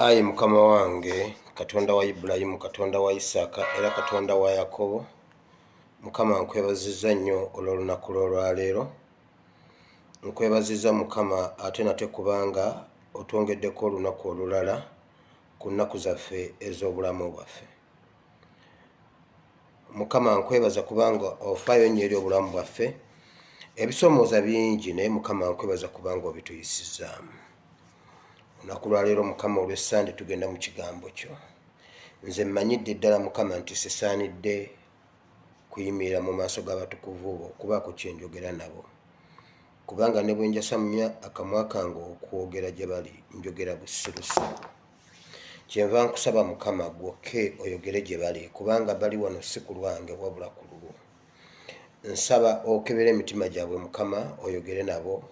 Ayi mukama wange, Katonda wa Ibrahimu, Katonda wa Isaaka era Katonda wa Yakobo, Mukama nkwebaziza nnyo olw'olunaku lw'olwaleero. Nkwebaziza Mukama ate nate kubanga otwongeddeko olunaku olulala ku nnaku zaffe ez'obulamu bwaffe. Mukama nkwebaza kubanga ofaayo nnyo eri obulamu bwaffe. Ebisoomooza bingi naye Mukama nkwebaza kubanga obituyisizaamu. Olunaku lwaleero Mukama olw'Essande tugenda mu kigambo kyo. Nze mmanyidde ddala Mukama nti sisaanidde kuyimirira mu maaso g'abatukuvu bo okubaako kye njogera nabo, kubanga ne bwe njasamya akamwa kange okwogera gye bali njogera busirusiru. Kyenva nkusaba Mukama gwokke oyogere gye bali, kubanga bali wano si ku lwange wabula ku lulwo. Nsaba okebera emitima gyabwe Mukama, oyogere nabo,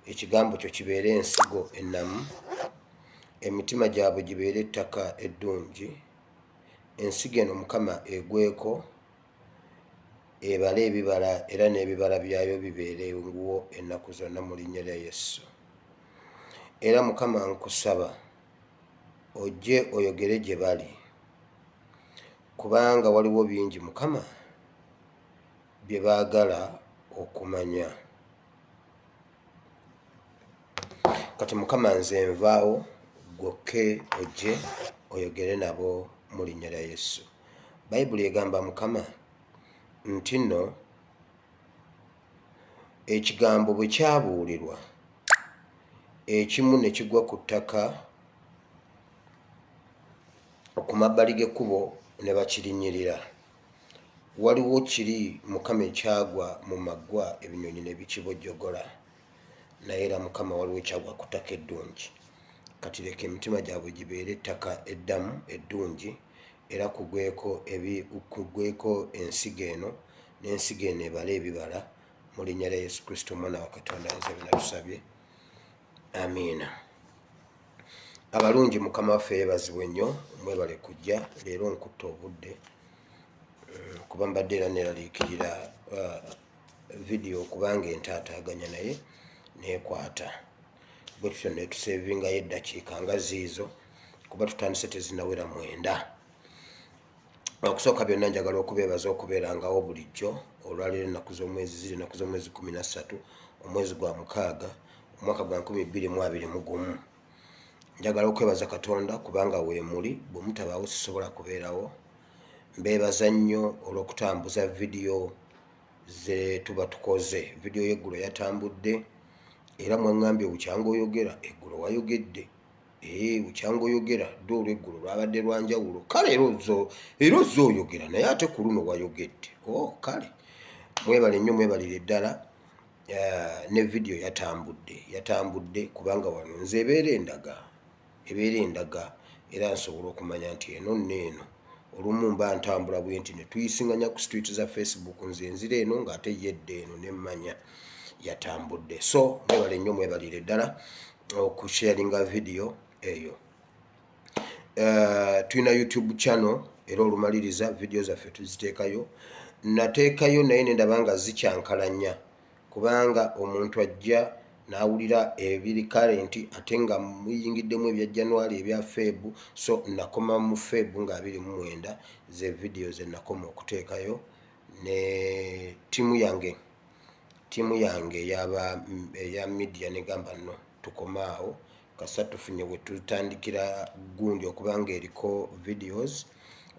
ekigambo kyo kibeere ensigo ennamu, emitima gyabwe gibeere ettaka eddungi, ensigo eno Mukama egweko, ebale ebibala era n'ebibala byayo bibeere nguwo ennaku zonna mu linnya lya Yesu. Era Mukama nkusaba ojje oyogere gye bali, kubanga waliwo bingi Mukama bye baagala okumanya. Kati Mukama nze nvaawo, gwokke ojje oyogere nabo mu linnya lya Yesu. Bayibuli egamba Mukama nti nno ekigambo bwe kyabuulirwa, ekimu ne kigwa ku ttaka ku mabbali g'ekkubo ne bakirinnyirira. Waliwo kiri Mukama ekyagwa mu maggwa, ebinyonyi ne bikibojjogola, naye era Mukama waliwo ekyagwa ku ttaka eddungi. Kati leka emitima gyabwe gibeere ettaka eddamu eddungi, era kugweko ensigo eno, n'ensigo eno ebale ebibala mu linnya lya Yesu Kristo Omwana wa Katonda nze bwe natusabye. Amiina. Abalungi Mukama waffe yeebazibwe nnyo, mwebale kujja. Leero nkutte obudde kuba mbadde era neeraliikirira vidiyo kubanga entaataaganya naye neekwata. Bwe tutyo ne tuseevingayo eddakiika nga ziizo kuba tutandise tezinnawera 9. Okusooka byonna njagala okubeebaza okubeerangawo bulijjo. Olwaleero ennaku z'omwezi ziri ennaku z'omwezi 13 omwezi gwa 6 omwaka gwa 2021. Njagala okwebaza Katonda kubanga weemuli, bwe mutabaawo sisobola kubeerawo. Mbeebaza nnyo olw'okutambuza vidiyo ze tuba tukoze. Vidiyo y'eggulo yatambudde era mwaŋŋambye bukyanga oyogera, eggulo wayogedde. Bukyanga oyogera dde olw'eggulo lwabadde lwa njawulo, kale era ozze oyogera naye ate ku luno wayogedde. Kale mwebale nnyo, mwebalire ddala. Ne vidiyo yatambudde kubanga wano nze ebeera endaga era nsobola okumanya nti eno nneeno. Olumu mba ntambula bwe nti ne tuyisinganya ku street za Facebook, nze nzira eno ng'ate yedde eno nemmanya yatambudde. So mwebale nnyo, mwebalire ddala okusharinga vidiyo eyo. Tulina YouTube channel era olumaliriza vidiyo zaffe tuziteekayo. Nateekayo naye ne ndaba nga zikyankalanya, kubanga omuntu ajja n'awulira ebiri current ate nga muyingiddemu ebya January ebya Feb. So nakoma mu Feb nga 29 ze vidiyo ze nakoma okuteekayo ne ttiimu yange eya media negamba nno tukomaawo kasa tufunye we tutandikira gundi okubanga eriko videos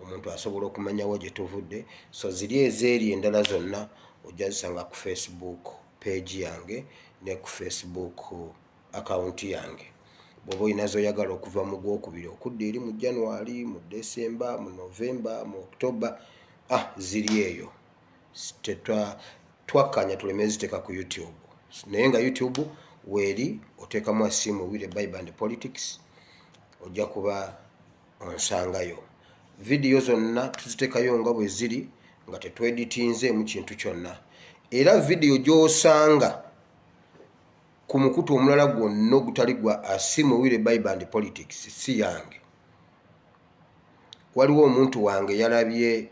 omuntu asobola okumanyawo gye tuvudde. So ziri ezeeri endala zonna ojja zisanga ku Facebook page yange ne ku Facebook account yange. Bw'oba olina z'oyagala okuva mu Gwokubiri okudda eri mu January, mu December, mu November, mu October, ziri eyo. Twakkaanya tuleme ziteeka ku YouTube, naye nga YouTube weeri oteekamu asiimu Wile Bible and Politics ojja kuba onsangayo. Vidiyo zonna tuziteekayo nga bwe ziri nga tetweditinzeemu kintu kyonna. Era vidiyo gy'osanga ku mukutu omulala gwonna ogutali gwa asiimu Wile Bible and Politics si yange. Waliwo omuntu wange yalabye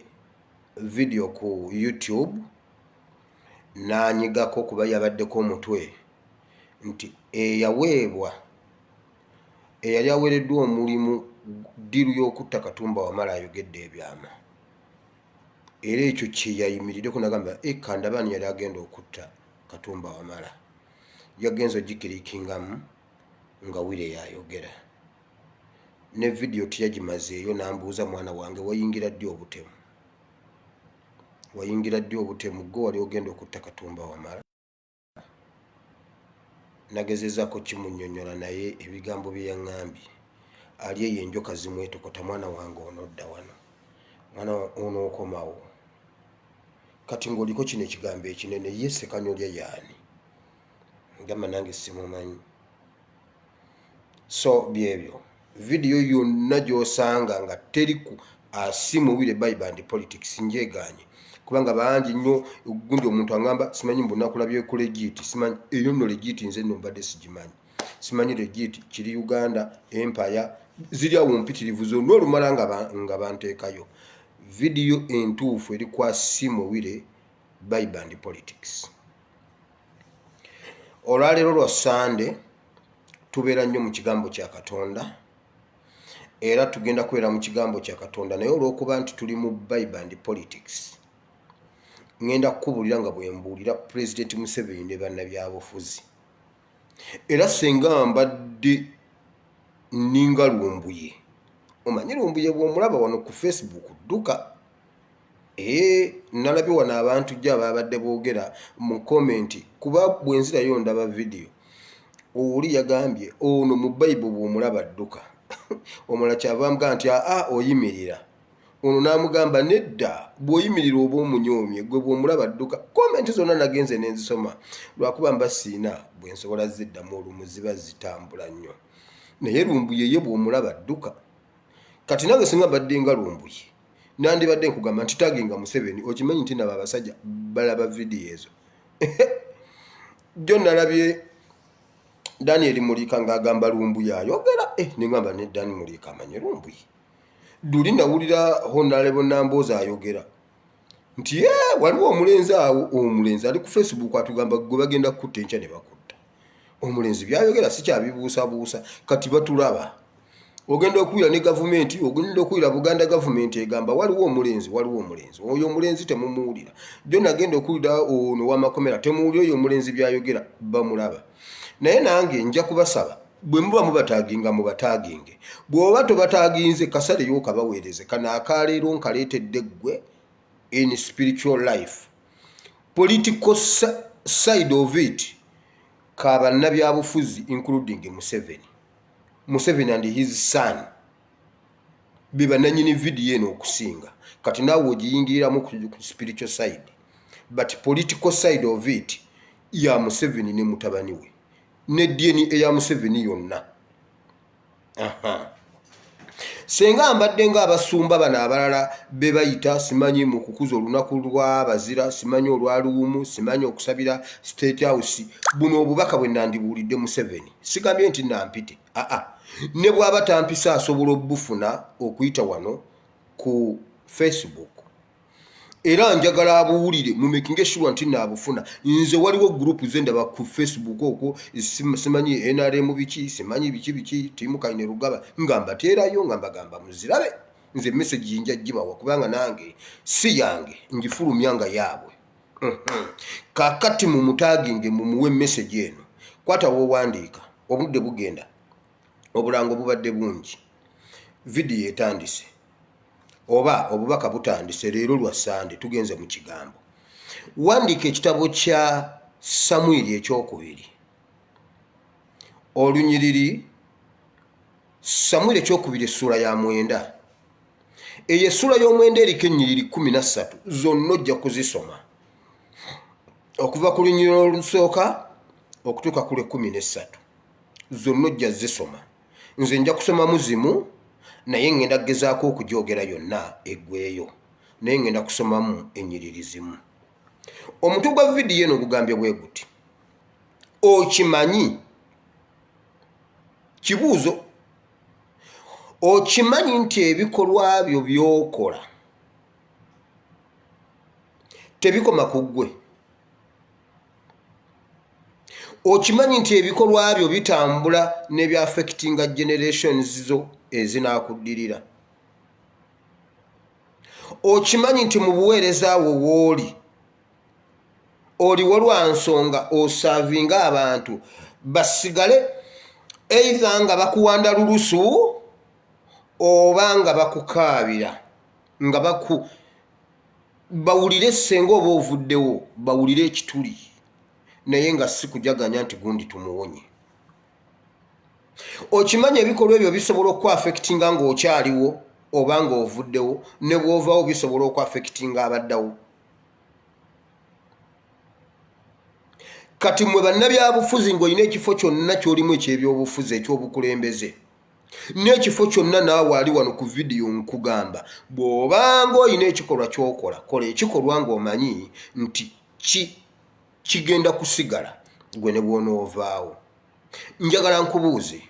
vidiyo ku YouTube n'anyigako kuba yabaddeko omutwe nti eyaweebwa eyali aweereddwa omulimu ddiru y'okutta Katumba Wamala ayogedde ebyama era ekyo kye yayimirireko nagamba Kandabani yali agenda okutta Katumba Wamala yagenza ogikirikingamu nga Wire yayogera ne video tiyagimazeeyo nambuuza mwana wange wayingira ddi obutemu gwe wali ogenda okutta Katumba Wamala nagezezaako kimunnyonnyola naye ebigambo bye yaŋŋambye ali eyo enjoka zimwetokota mwana wange onodda wano mwana onookomawo kati ng'oliko kino ekigambo ekinene ye Ssekanyolya yaani ngamba nange simumanyi so byebyo video yonna gy'osanga nga teriku asimu Wire Band Politics njeganye kubanga bangi nnyo gundi omuntu angamba simanyi mbunakulabye ku legit simanyi eyo nno legit nze nno mbadde sigimanyi simanyi legit kiri Uganda Empire ziri awo mpitirivu zonna olumala nga banteekayo video entuufu eri kwa simu Wire Band Politics. Olwaleero lwa Sande tubeera nnyo mu kigambo kya Katonda era tugenda kubeera mu kigambo kya Katonda naye olw'okuba nti tuli mu Band Politics ngenda kukubulira nga bwe mbuulira President Museveni ne bannabyabufuzi era senga mbadde ninga Lumbuye omanyi Lumbuye bw'omulaba wano ku Facebook dduka nalabye wano abantu gye ababadde boogera mu komenti kuba bwenzirayo ndaba video oli yagambye ono mu Bible bw'omulaba dduka omulala kyava mugamba nti oyimirira ono n'amugamba nedda bw'oyimirira oba omunyoomye gwe bw'omulaba dduka komenti zonna nagenze nenzisoma lwakuba mba siina bwe nsobola ziddamu olumu ziba zitambula nnyo naye Lumbuye ye bw'omulaba dduka kati nange singa badde nga Lumbuye nandibadde nkugamba nti taginga Museveni okimanyi nti nabo abasajja balaba video ezo jjo nalabye Daniel Mulika ng'agamba Lumbuye ayogera nengamba ne Daniel Mulika amanyi Lumbuye duli nawulira Honorable Nambooza ayogera nti waliwo omulenzi awo omulenzi ali ku Facebook atugamba gwe bagenda kutta enkya ne bakutta omulenzi byayogera sikyabibuusabuusa kati batulaba ogenda okuwira ne gavumenti ogenda okuwira Buganda gavumenti egamba waliwo omulenzi oyo omulenzi temumuwulira jjo nagenda okuwira ono w'amakomera temuwulira oyo omulenzi byayogera bamulaba naye nange nja kubasaba bwe muba mubataginga mubataginge bw'oba tobataginze kasale y'okabaweereze kana akaleero nkaleetedde ggwe in spiritual life political side of it kabannabyabufuzi including Museveni and his son biba nanyini video eno okusinga kati naawe ogiyingiriramu ku spiritual side but political side of it ya Museveni ne mutabani we ne DNA eya Museveni yonna senga mbadde nga abasumba bano abalala be bayita simanyi mu kukuza olunaku lw'abazira simanyi olwaluumu simanyi okusabira State House buno obubaka bwe nandibuulidde Museveni sigambye nti nampite ne bw'aba tampisa asobola obufuna okuyita wano ku Facebook era njagala abuwulire mu making sure nti naabufuna nze waliwo group zendaba ku Facebook okwo simanyi NRM biki simanyi biki timu Kaine Rugaba ngamba teerayo ngamba muzirabe nze message jinja gibawa kubanga nange si yange njifulumyanga yaabwe kakati mu mutaginge mu muwe message eno kwata wo wandiika obudde bugenda obulango bubadde bungi video etandise oba obubaka butandise leero lwa Sande tugenze mu kigambo wandiika ekitabo kya Samwiri ekyokubiri olunyiriri Samwiri ekyokubiri essula ya 9 eyo essula y'omwenda eriko ennyiriri 13 zonna ojja kuzisoma okuva ku lunyiriri olusooka okutuuka ku 13 zonna ojja zisoma nze nja kusoma muzimu naye ngenda kugezaako okugyogera yonna eggweeyo naye ngenda kusomamu ennyiriri zimu omutwe gwa vidiyo eno gugambye bwe guti okimanyi kibuuzo okimanyi nti ebikolwa byo by'okola tebikoma ku ggwe okimanyi nti ebikolwa byo bitambula ne bya affectinga generations zo ezinakuddirira. Okimanyi nti mu buweereza wo wooli oliwo lwa nsonga osavinga abantu basigale either nga bakuwanda lulusu oba nga bakukaabira nga bawulire senga oba ovuddewo bawulire ekituli naye nga si kujaganya nti gundi tumuwonye. Okimanyi ebikolwa ebyo bisobola okuaffectinga ng'okyaliwo oba nga ovuddewo ne bw'ovaawo bisobola okuaffectinga abaddawo. Kati mwe bannabyabufuzi ng'olina ekifo kyonna ky'olimu eky'ebyobufuzi eky'obukulembeze n'ekifo kyonna naawe ali wano ku vidiyo nkugamba bw'obanga olina ekikolwa ky'okola kola ekikolwa ng'omanyi nti kigenda kusigala gwe ne bw'onoovaawo. Njagala nkubuuze,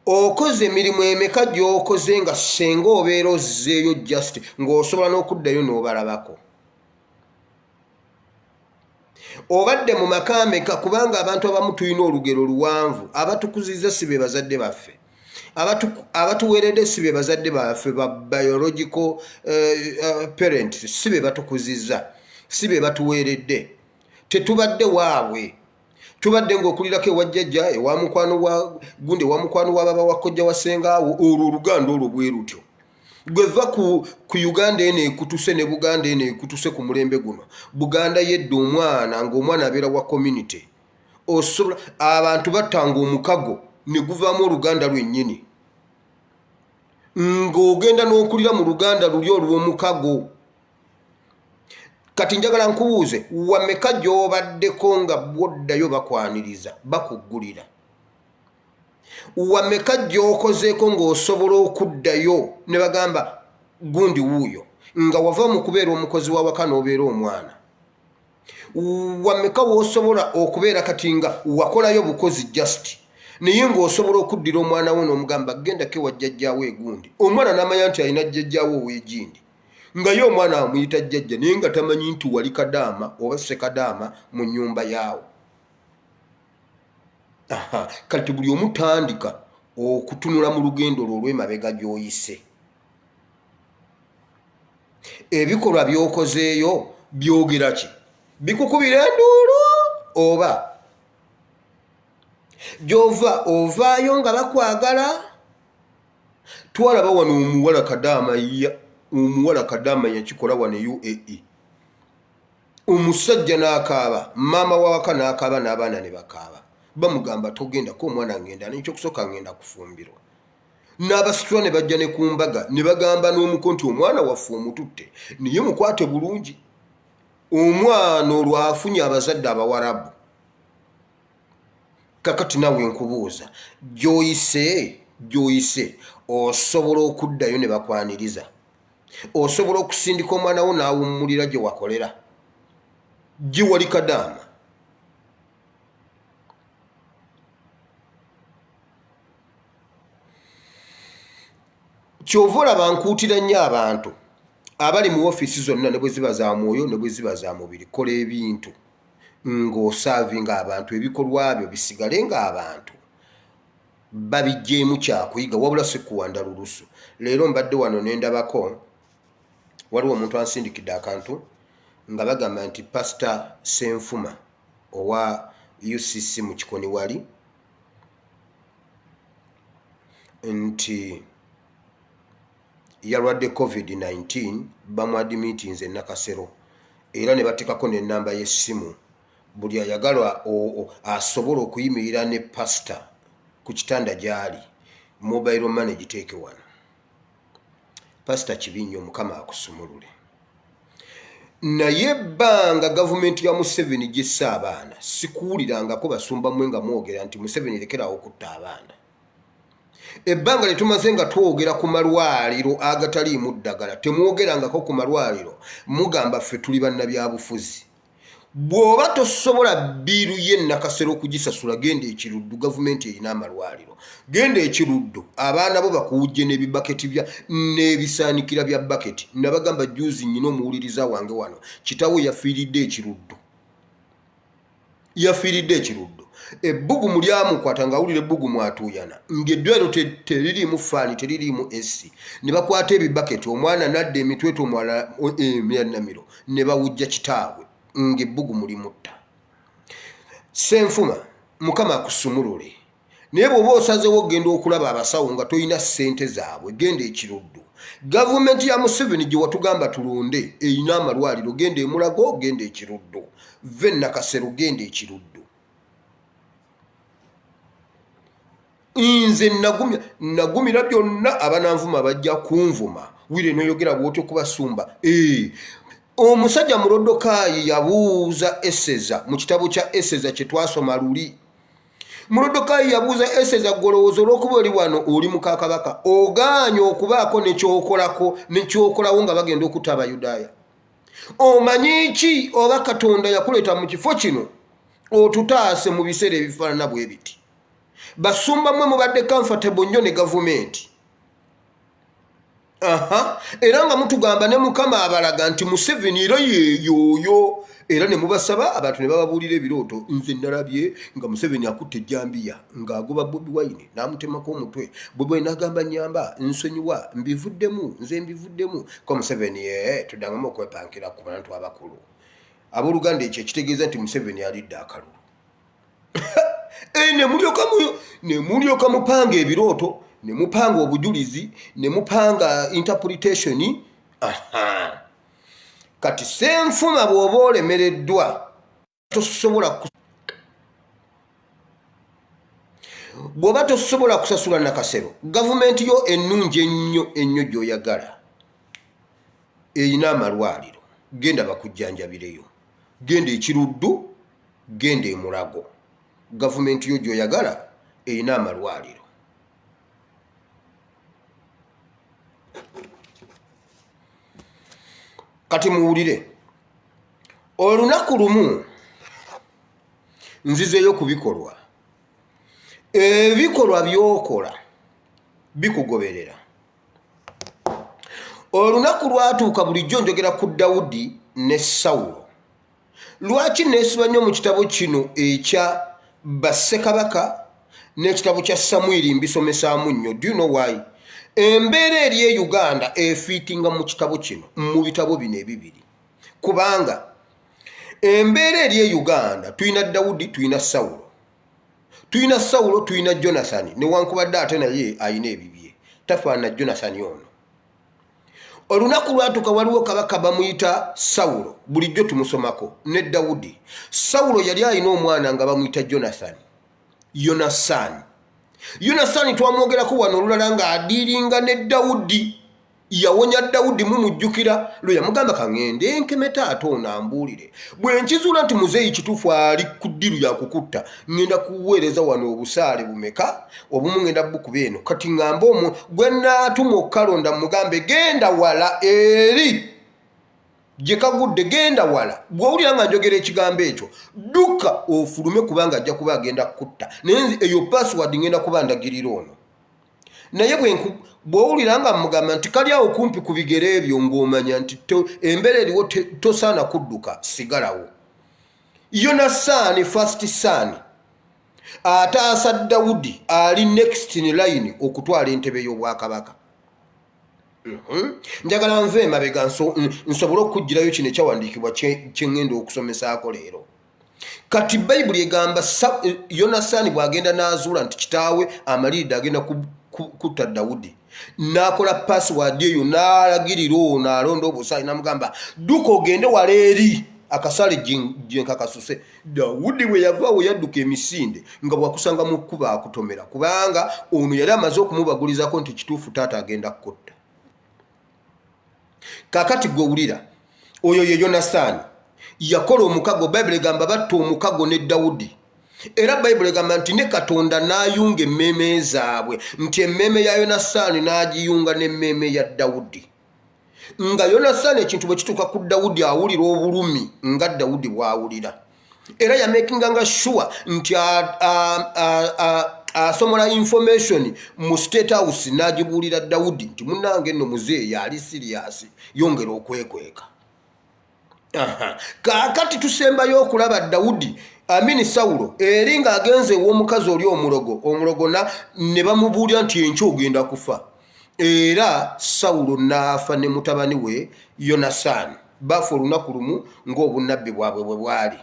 okoze emirimu emeka gy'okoze nga senga obeera ozzeeyo just ng'osobola n'okuddayo n'obalabako? Obadde mu maka ameka? Kubanga abantu abamu tulina olugero luwanvu. Abatukuziza si be bazadde baffe, abatuweeredde si be bazadde baffe, ba biological parents si be batukuziza, si be batuweeredde. Tetubadde waabwe, tubadde ng'okulirako ewa jjajja, ewa mukwano wa gundi, ewa mukwano wa baba wa kojja wa sengaawo. Olwo oluganda olwo bwe lutyo. Gweva ku Uganda eno ekutuse ne Buganda eno ekutuse ku mulembe guno. Buganda yedda omwana ng'omwana abeera wa community. Osobola abantu battanga omukago ne guvaamu oluganda lwennyini ng'ogenda n'okulira mu luganda luli olw'omukago. Kati njagala nkubuuze, wameka gy'obaddeko nga bwoddayo bakwaniriza bakuggulira? Wameka gy'okozeeko ng'osobola okuddayo ne bagamba gundi wuuyo nga wava mu kubeera omukozi w'awaka n'obeera omwana? Wameka w'osobola okubeera kati nga wakolayo bukozi just naye ng'osobola okuddira omwana wo n'omugamba gendako ewa jjajjaawo egundi? Omwana n'amanya nti alina jjajjaawo ow'egindi nga ye omwana amuyita jjajja naye nga tamanyi nti wali kadaama oba sekadaama mu nnyumba yaawo. Kati buli omu tandika okutunula mu lugendo lwo olw'emabega gy'oyise. Ebikolwa by'okozeeyo byogera ki? Bikukubira enduulu oba gy'ova ovaayo nga bakwagala? Twalaba wano omuwala Kadaama yakikola wano UAE. Omusajja n'akaaba, maama w'awaka n'akaaba n'abaana ne bakaaba. Bamugamba togendako omwana ngenda n'ekyokusooka ngenda kufumbirwa. N'abasitula ne bajja ne ku mbaga ne bagamba n'omuko nti omwana waffe omututte naye mukwate bulungi. Omwana olwo afunye abazadde Abawarabu. Kakati nawe nkubuuza, gy'oyise osobola okuddayo ne bakwaniriza? Osobola okusindika omwana wo n'awummulira gye wakolera? Gye wali Kadaama? Kyova olaba nkuutira nnyo abantu abali mu ofiisi zonna ne bwe ziba za mwoyo ne bwe ziba za mubiri, kola ebintu ng'osaavinga abantu, ebikolwa byo bisigale ng'abantu babiggyemu kyakuyiga wabula si kuwanda lulusu. Leero mbadde wano ne ndabako waliwo omuntu ansindikidde akantu nga bagamba nti Pastor Senfuma owa UCC mu Kikoni wali nti yalwadde COVID-19 bamuadimitinze e Nakasero era ne bateekako n'ennamba y'essimu buli ayagala asobola okuyimirira ne pastor ku kitanda gy'ali, mobile money giteeke wano. Pastor Kibinyo Mukama akusumulule. Naye ebbanga gavumenti ya Museveni gy'essa abaana sikuwulirangako basumba mmwe nga mwogera nti Museveni lekerawo okutta abaana. Ebbanga lye tumaze nga twogera ku malwaliro agataliimu ddagala, temwogerangako ku malwaliro mugamba ffe tuli bannabyabufuzi. Bw'oba tosobola bbiiru y'e Nakasero okugisasula, genda Ekiruddu, gavumenti erina amalwaliro. Genda Ekiruddu, abaana bo bakuwujje n'ebibaketi n'ebisaanikira bya baketi. Nabagamba juuzi nnyina omuwuliriza wange wano, kitaawe yafiiridde Ekiruddu. yafiiridde ekiruddo ebbugumu lyamukwata ng'awulira ebbugumu atuuyana ng'eddwaliro teririimu faani teririimu esi ne bakwata ebibaketi omwana nadda emitwetwe omwala emyannamiro ne bawujja kitaabwe ng'ebbugumu limutta. Ssenfuma Mukama akusumulule naye bw'oba osazeewo ogenda okulaba abasawo nga tolina ssente zaabwe genda ekiruddu. Gavumenti ya Museveni gye watugamba tulonde eyina amalwaliro genda e Mulago genda ekiruddu. Ve Nakasero genda ekiruddu. Nze nagumira byonna abananvuma bajja kunvuma wire noyogera bw'otyo kubasumba. Omusajja Murodokaayi yabuuza Eseza mu kitabo kya Eseza kye twasoma luli. Murodokaayi yabuuza Eseza golowooza olw'okuba oli wano oli muka kabaka ogaanye okubaako nekyokolawo nga bagenda okutta Abayudaaya. Omanyi ki oba Katonda yakuleeta mu kifo kino otutaase mu biseera ebifaanana bwe biti? Basumba mmwe mubadde comfortable nnyo ne gavumenti. Era nga mutugamba ne Mukama abalaga nti Museveni era yeeyooyo era ne mubasaba abantu ne bababuulira ebirooto. Nze nalabye nga Museveni akutte ejjambiya ng'agoba Bobi Wine n'amutemako omutwe. Bobi Wine n'agamba nyamba nsonyiwa nze mbivuddemu ko Museveni tuddangamu okwepankira ku bantu abakulu. Abooluganda ekyo ekitegeeza nti Museveni alidde akalulu. Ne mulyoka mupanga ebirooto ne mupanga obujulizi ne mupanga interpretation. Kati Ssenfuma bw'oba olemereddwa bw'oba tosobola kusasula Nakasero gavumenti yo ennungi ennyo gy'oyagala eyina amalwaliro genda bakujjanjabireyo genda ekiruddu genda e Mulago. Gavumenti yo gy'oyagala eyina amalwaliro. Kati muwulire olunaku lumu nzizeeyo ku bikolwa. Ebikolwa by'okola bikugoberera. Olunaku lwatuuka bulijjo njogera ku Dawudi ne Sawulo. Lwaki neesiba nnyo mu kitabo kino ekya Bassekabaka n'ekitabo kya Samwiri mbisomesaamu nnyo? Do you know why? Embeera eri e Uganda efiitinga mu kitabo kino mu bitabo bino ebibiri. Kubanga embeera eri e Uganda tuyina Dawudi tuyina Sawulo. Tuyina Sawulo tuyina Jonathan newankubadde ate naye ayina ebibye. Tafaanana Jonathan ono. Olunaku lwatuuka waliwo kabaka bamuyita Sawulo bulijjo tumusomako ne Dawudi. Sawulo yali alina omwana nga bamuyita Yonasaani twamwogerako wano olulala ng'adiiringa ne Dawudi. Yawonya Dawudi mumujjukira lwe yamugamba kaŋŋende nkeme taata ono ambuulire bwe nkizuula nti muzeeyi kituufu ali ku ddiru yakukutta ŋŋenda kuweereza wano obusaale bumeka obumu ŋŋenda bukuba eno kati ŋŋamba omwo gwe nnaatuma okukalonda mugambe genda wala eri gye kagudde genda wala. Bw'owulira nga njogera ekigambo ekyo dduka ofulume kubanga ajja kuba agenda kukutta naye eyo password ŋŋenda kuba ndagirira ono. Naye bw'owulira nga mugamba nti kali awo kumpi ku bigere ebyo ng'omanya nti embeera eriwo tosaana kudduka sigalawo. Yonasaani first son ataasa Dawudi ali next in line okutwala entebe y'obwakabaka. Njagala nve emabega nsobole okujjirayo kino ekyawandiikibwa kye ŋŋenda okusomesaako leero. Kati Bayibuli egamba Yonasaani bw'agenda n'azuula nti kitaawe amaliridde agenda kutta Dawudi n'akola password eyo n'alagirira ono alonda obusaale n'amugamba dduka ogende wala eri akasale gye nkakasuse. Dawudi bwe yavaawo yadduka emisinde nga bwakusanga mu kkuba akutomera kubanga ono yali amaze okumubagulizako nti kituufu taata agenda kukutta. Kaakati gw'owulira oyo ye Yonasaani yakola omukago. Bayibuli egamba batta omukago ne Dawudi. Era Bayibuli egamba nti ne Katonda n'ayunga emmeeme zaabwe nti emmeeme ya Yonasaani n'agiyunga n'emmeeme ya Dawudi. Nga Yonasaani ekintu bwe kituuka ku Dawudi awulira obulumi nga Dawudi bw'awulira. Era yamekinganga sure nti asomola information mu State House n'agibuulira Dawudi nti munnange nno muzeeyi ali serious yongera okwekweka. Kakati tusembayo okulaba Dawudi amini Saulo eri ng'agenze ew'omukazi oli omulogo ne bamubuulira nti enkya ogenda kufa. Era Saulo n'afa ne mutabani we Yonasaani. Baafa olunaku lumu ng'obunnabbi bwabwe bwe bwali.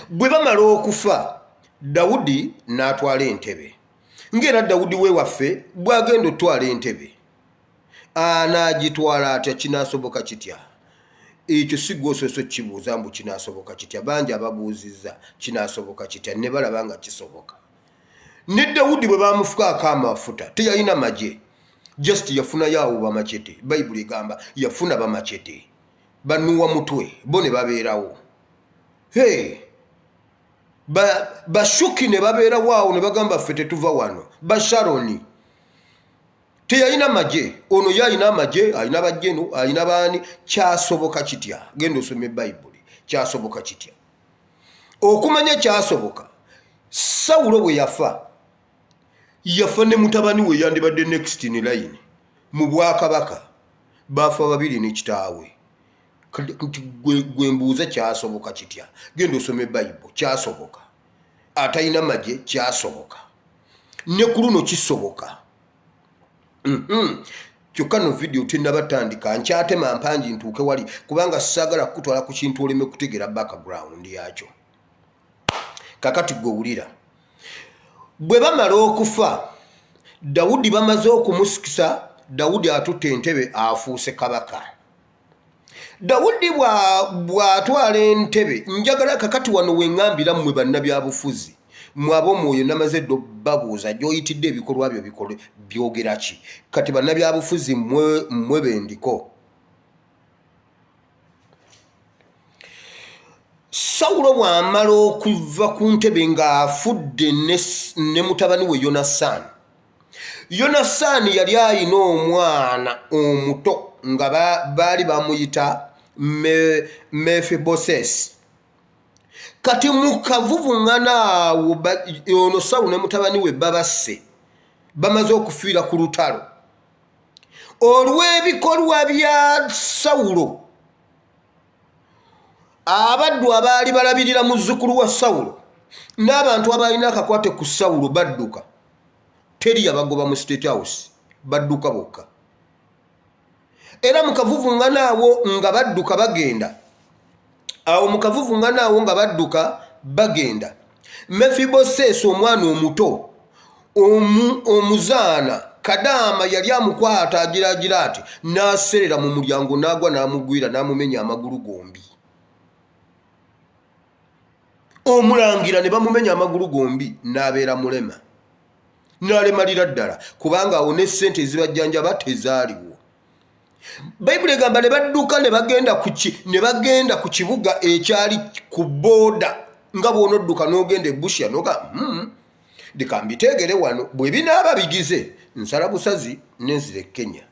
Bwe bamala okufa Dawudi n'atwala entebe. Ng'era Dawudi we waffe bw'agenda otwala entebe anaagitwala atya, kinaasoboka kitya? Ekyo si gwosoose kibuuza mbu kinaasoboka kitya. Bangi ababuuzizza kinaasoboka kitya ne balaba nga kisoboka. Ne Dawudi bwe baamufukaako amafuta teyalina magye, just yafunayo awo bamacete. Bayibuli egamba yafuna bamacete, banuwa mutwe bo ne babeerawo. Bashuki ne babeerawo awo ne bagamba ffe tetuva wano. Basharoni teyalina magye, ono yalina amagye, alina bajjeno, alina baani. Kyasoboka kitya? Genda osome Bayibuli. Kyasoboka kitya? Okumanya kyasoboka, Sawulo bwe yafa ne mutabani we yandibadde next in line mu bwakabaka. Baafa babiri ne kitaawe. Gwe mbuuza kyasoboka kitya? Genda osome Bayibuli. Kyasoboka. Atalina magye kyasoboka. Ne ku luno kisoboka. Kyokka no video tennabatandika nkyatema mpanji ntuuke wali kubanga saagala kutwala ku kintu oleme kutegera background yakyo. Kakati gwewulira. Bwe bamala okufa Dawudi bamaze okumusikisa, Dawudi atutte entebe afuuse kabaka. Dawudi bw'atwala entebe, njagala kakati wano weŋŋambira mmwe bannabyabufuzi, mwaba omwoyo namaze ddo babuuza gy'oyitidde ebikolwa byo byogera ki? Kati bannabyabufuzi mmwe bendiko. Sawulo bw'amala okuva ku ntebe ng'afudde ne mutabani we Yonasaani. Yonasaani yali alina omwana omuto nga baali bamuyita Mefibosesi. Kati mu kavuvuŋŋana awo ono Sawulo ne mutabani we babasse, bamaze okufiira ku lutalo. Olw'ebikolwa bya Sawulo, abaddu abaali balabirira muzzukulu wa Sawulo n'abantu abalina akakwate ku Sawulo badduka. Teri yabagoba mu State House, badduka bokka. Era mu kavuvuŋŋana awo nga badduka bagenda, Mefibosesi omwana omuto omuzaana Kadaama yali amukwata agiragira ati n'aserera mu mulyango n'agwa n'amugwira n'amumenya amagulu gombi. Omulangira ne bamumenya amagulu gombi n'abeera mulema. N'alemalira ddala kubanga awo ne ssente ezibajjanjaba tezaaliwo. Bayibuli egamba ne badduka ne bagenda ku kibuga ekyali ku booda. Nga bw'onodduka n'ogenda e Busia noga leka mbiteegere wano, bwe binaaba bigize nsala busazi n'enzira e Kenya.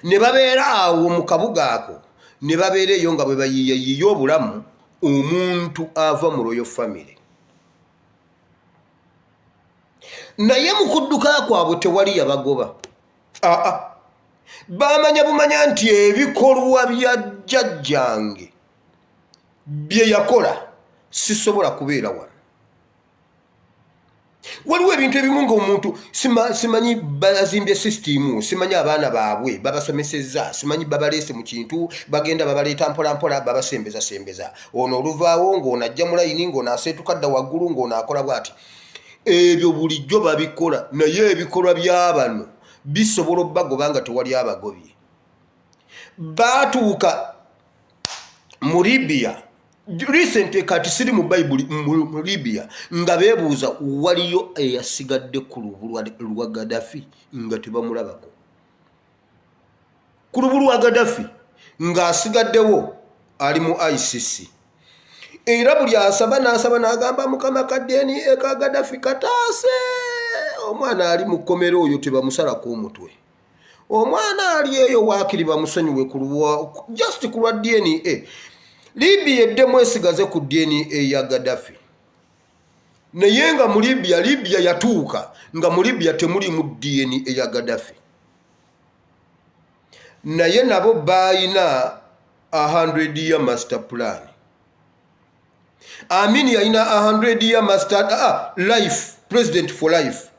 Ne babeera awo mu kabuga ako, ne babeera eyo nga bwe bayiiyayiiya obulamu omuntu ava mu Royal Family. Naye mu kudduka kwabwe tewali yabagoba. Bamanya bumanya nti ebikolwa bya jjajjange bye yakola sisobola kubeera wano. Waliwo ebintu ebimu ng'omuntu simanyi bazimbye sisitimu, simanyi abaana baabwe babasomesezza, simanyi babaleese mu kintu, bagenda babaleeta mpolampola babasembeza. Ono oluvaawo ng'ono ajja mu layini, ng'ono aseetuka dda waggulu, ng'ono akola bw'ati. Ebyo bulijjo babikola, naye ebikolwa by'abano bisobola obbagoba nga tewali abagobye. Baatuuka mu Libya, recently kati siri mu Bayibuli, mu Libya, nga beebuuza waliyo eyasigadde ku lubu lwa Gaddafi nga tebamulabako. Ku lubu lwa Gaddafi ng'asigaddewo ali mu ICC. Era buli asaba n'agamba Mukama kaddeni eka Gaddafi kataase. Omwana ali mu kkomero oyo tebamusalako omutwe. Omwana ali eyo waakiri bamusonyiwe ku lwa just ku lwa DNA. Libya eddemu esigaze ku DNA ya Gaddafi. Naye nga mu Libya yatuuka nga mu Libya temuli mu DNA ya Gaddafi. Naye nabo bayina 100-year master plan. Amini yalina 100-year master life president for life.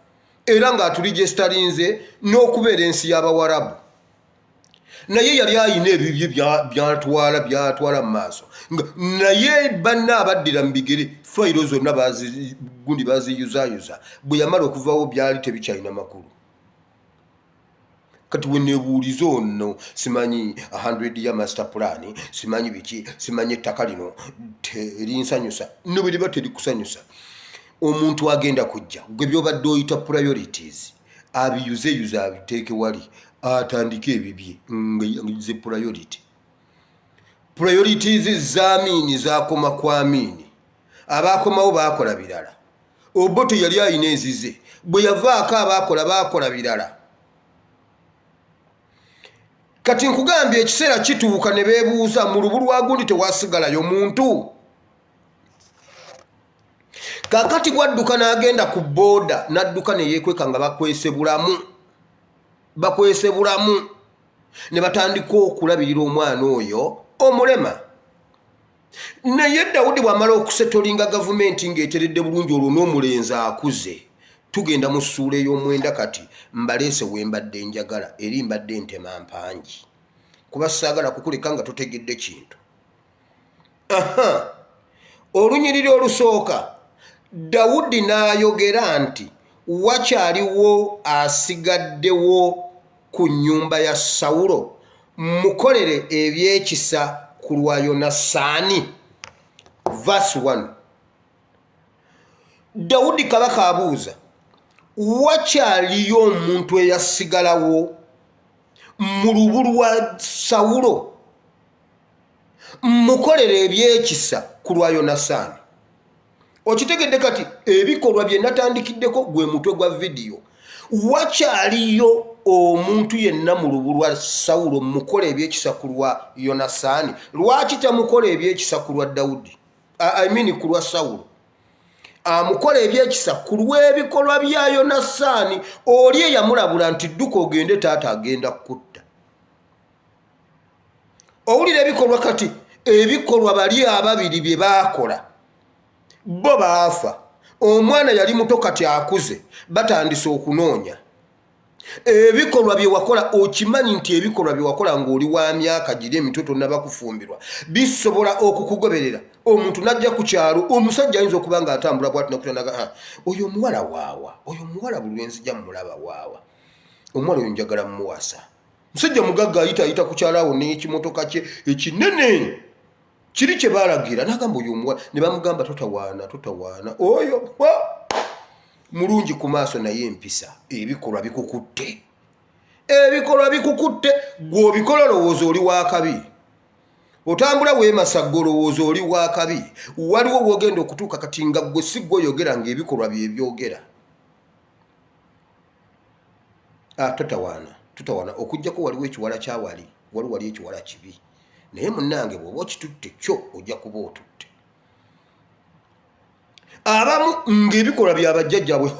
Era nga atuligestalinze n'okubeera ensi y'Abawarabu. Naye yali ayina ebibye byatwala mu maaso. Naye banna abaddira mu bigere fayiro zonna gundi baziyuzayuza. Bwe yamala okuvaawo byali tebikyalina makulu. Kati wenebuuliza ono simanyi 100-year master plan, simanyi biki, simanyi ettaka lino terinsanyusa. No bwe liba terikusanyusa. Omuntu agenda kujja gwe byobadde oyita priorities abiyuzeyuza abiteeke wali atandike ebibye ze priorities z'Amini zakoma kwa Amini. Abakomawo bakola birala. Obote yali ayina ezize bwe yavaako bakola birala. Kati nkugambye ekiseera kituuka ne beebuuza mu lubu lwa gundi tewasigalayo muntu. Kakati gwadduka n'agenda ku booda n'adduka ne yeekweka nga bakwese bulamu ne batandika okulabirira omwana oyo omulema. Naye Dawudi bw'amala okusetolinga gavumenti ng'eteredde bulungi olwo n'omulenzi akuze. Tugenda mu ssuula ey'omwenda kati mbaleese we mbadde njagala eri mbadde ntema mpangi. Kuba saagala kukuleka nga totegedde kintu. Olunyiriri olusooka Dawudi n'ayogera nti wakyaliwo asigaddewo ku nnyumba ya Sawulo mukolere ebyekisa ku lwa Yonasaani. Verse 1. Dawudi kabaka abuuza wakyaliyo omuntu eyasigalawo mu lubu lwa Sawulo mukolere ebyekisa ku lwa Yonasaani. Okitegedde kati ebikolwa bye natandikiddeko gwe mutwe gwa video. Wakyaliyo omuntu yenna mu lubu lwa Sawulo mukola ebyekisa ku lwa Yonasaani. Lwaki tamukola ebyekisa ku lwa Dawudi? Ku lwa Sawulo. Amukola ebyekisa ku lw'ebikolwa bya Yonasaani. Oli eyamulabula nti dduka ogende taata agenda kutta. Owulira ebikolwa kati ebikolwa bali ababiri bye baakola. Bo baafa. Omwana yali muto kati akuze batandise okunoonya. Ebikolwa bye wakola okimanyi nti ebikolwa bye wakola ng'oli wa myaka giri emitoto n'abakufumbirwa bisobola okukugoberera. Omuntu najja ku kyalo omusajja ayinza okuba nga atambula bw'ati nakutanaga oyo omuwala waawa, oyo omuwala buli lwenzija mmulaba waawa, omuwala oyo njagala mmuwasa. Musajja mugagga ayita ku kyalo awo n'ekimotoka kye ekinene kiri kye baalagira n'agamba oyo omuwala ne bamugamba totawaana oyo mulungi ku maaso naye empisa. Ebikolwa bikukutte. Gwe obikola lowooza oli wa kabi. Otambula weemasa golowooza oli wa kabi. Waliwo wogenda okutuuka kati nga gwe si gwoyogera ng'ebikolwa bye byogera. Totawaana okujjako waliwo ekiwala kyawali wali ekiwala kibi. Naye munnange bw'oba okitutte kyo ojja kuba otutte. Abamu ng'ebikolwa by'abajjajjaabwe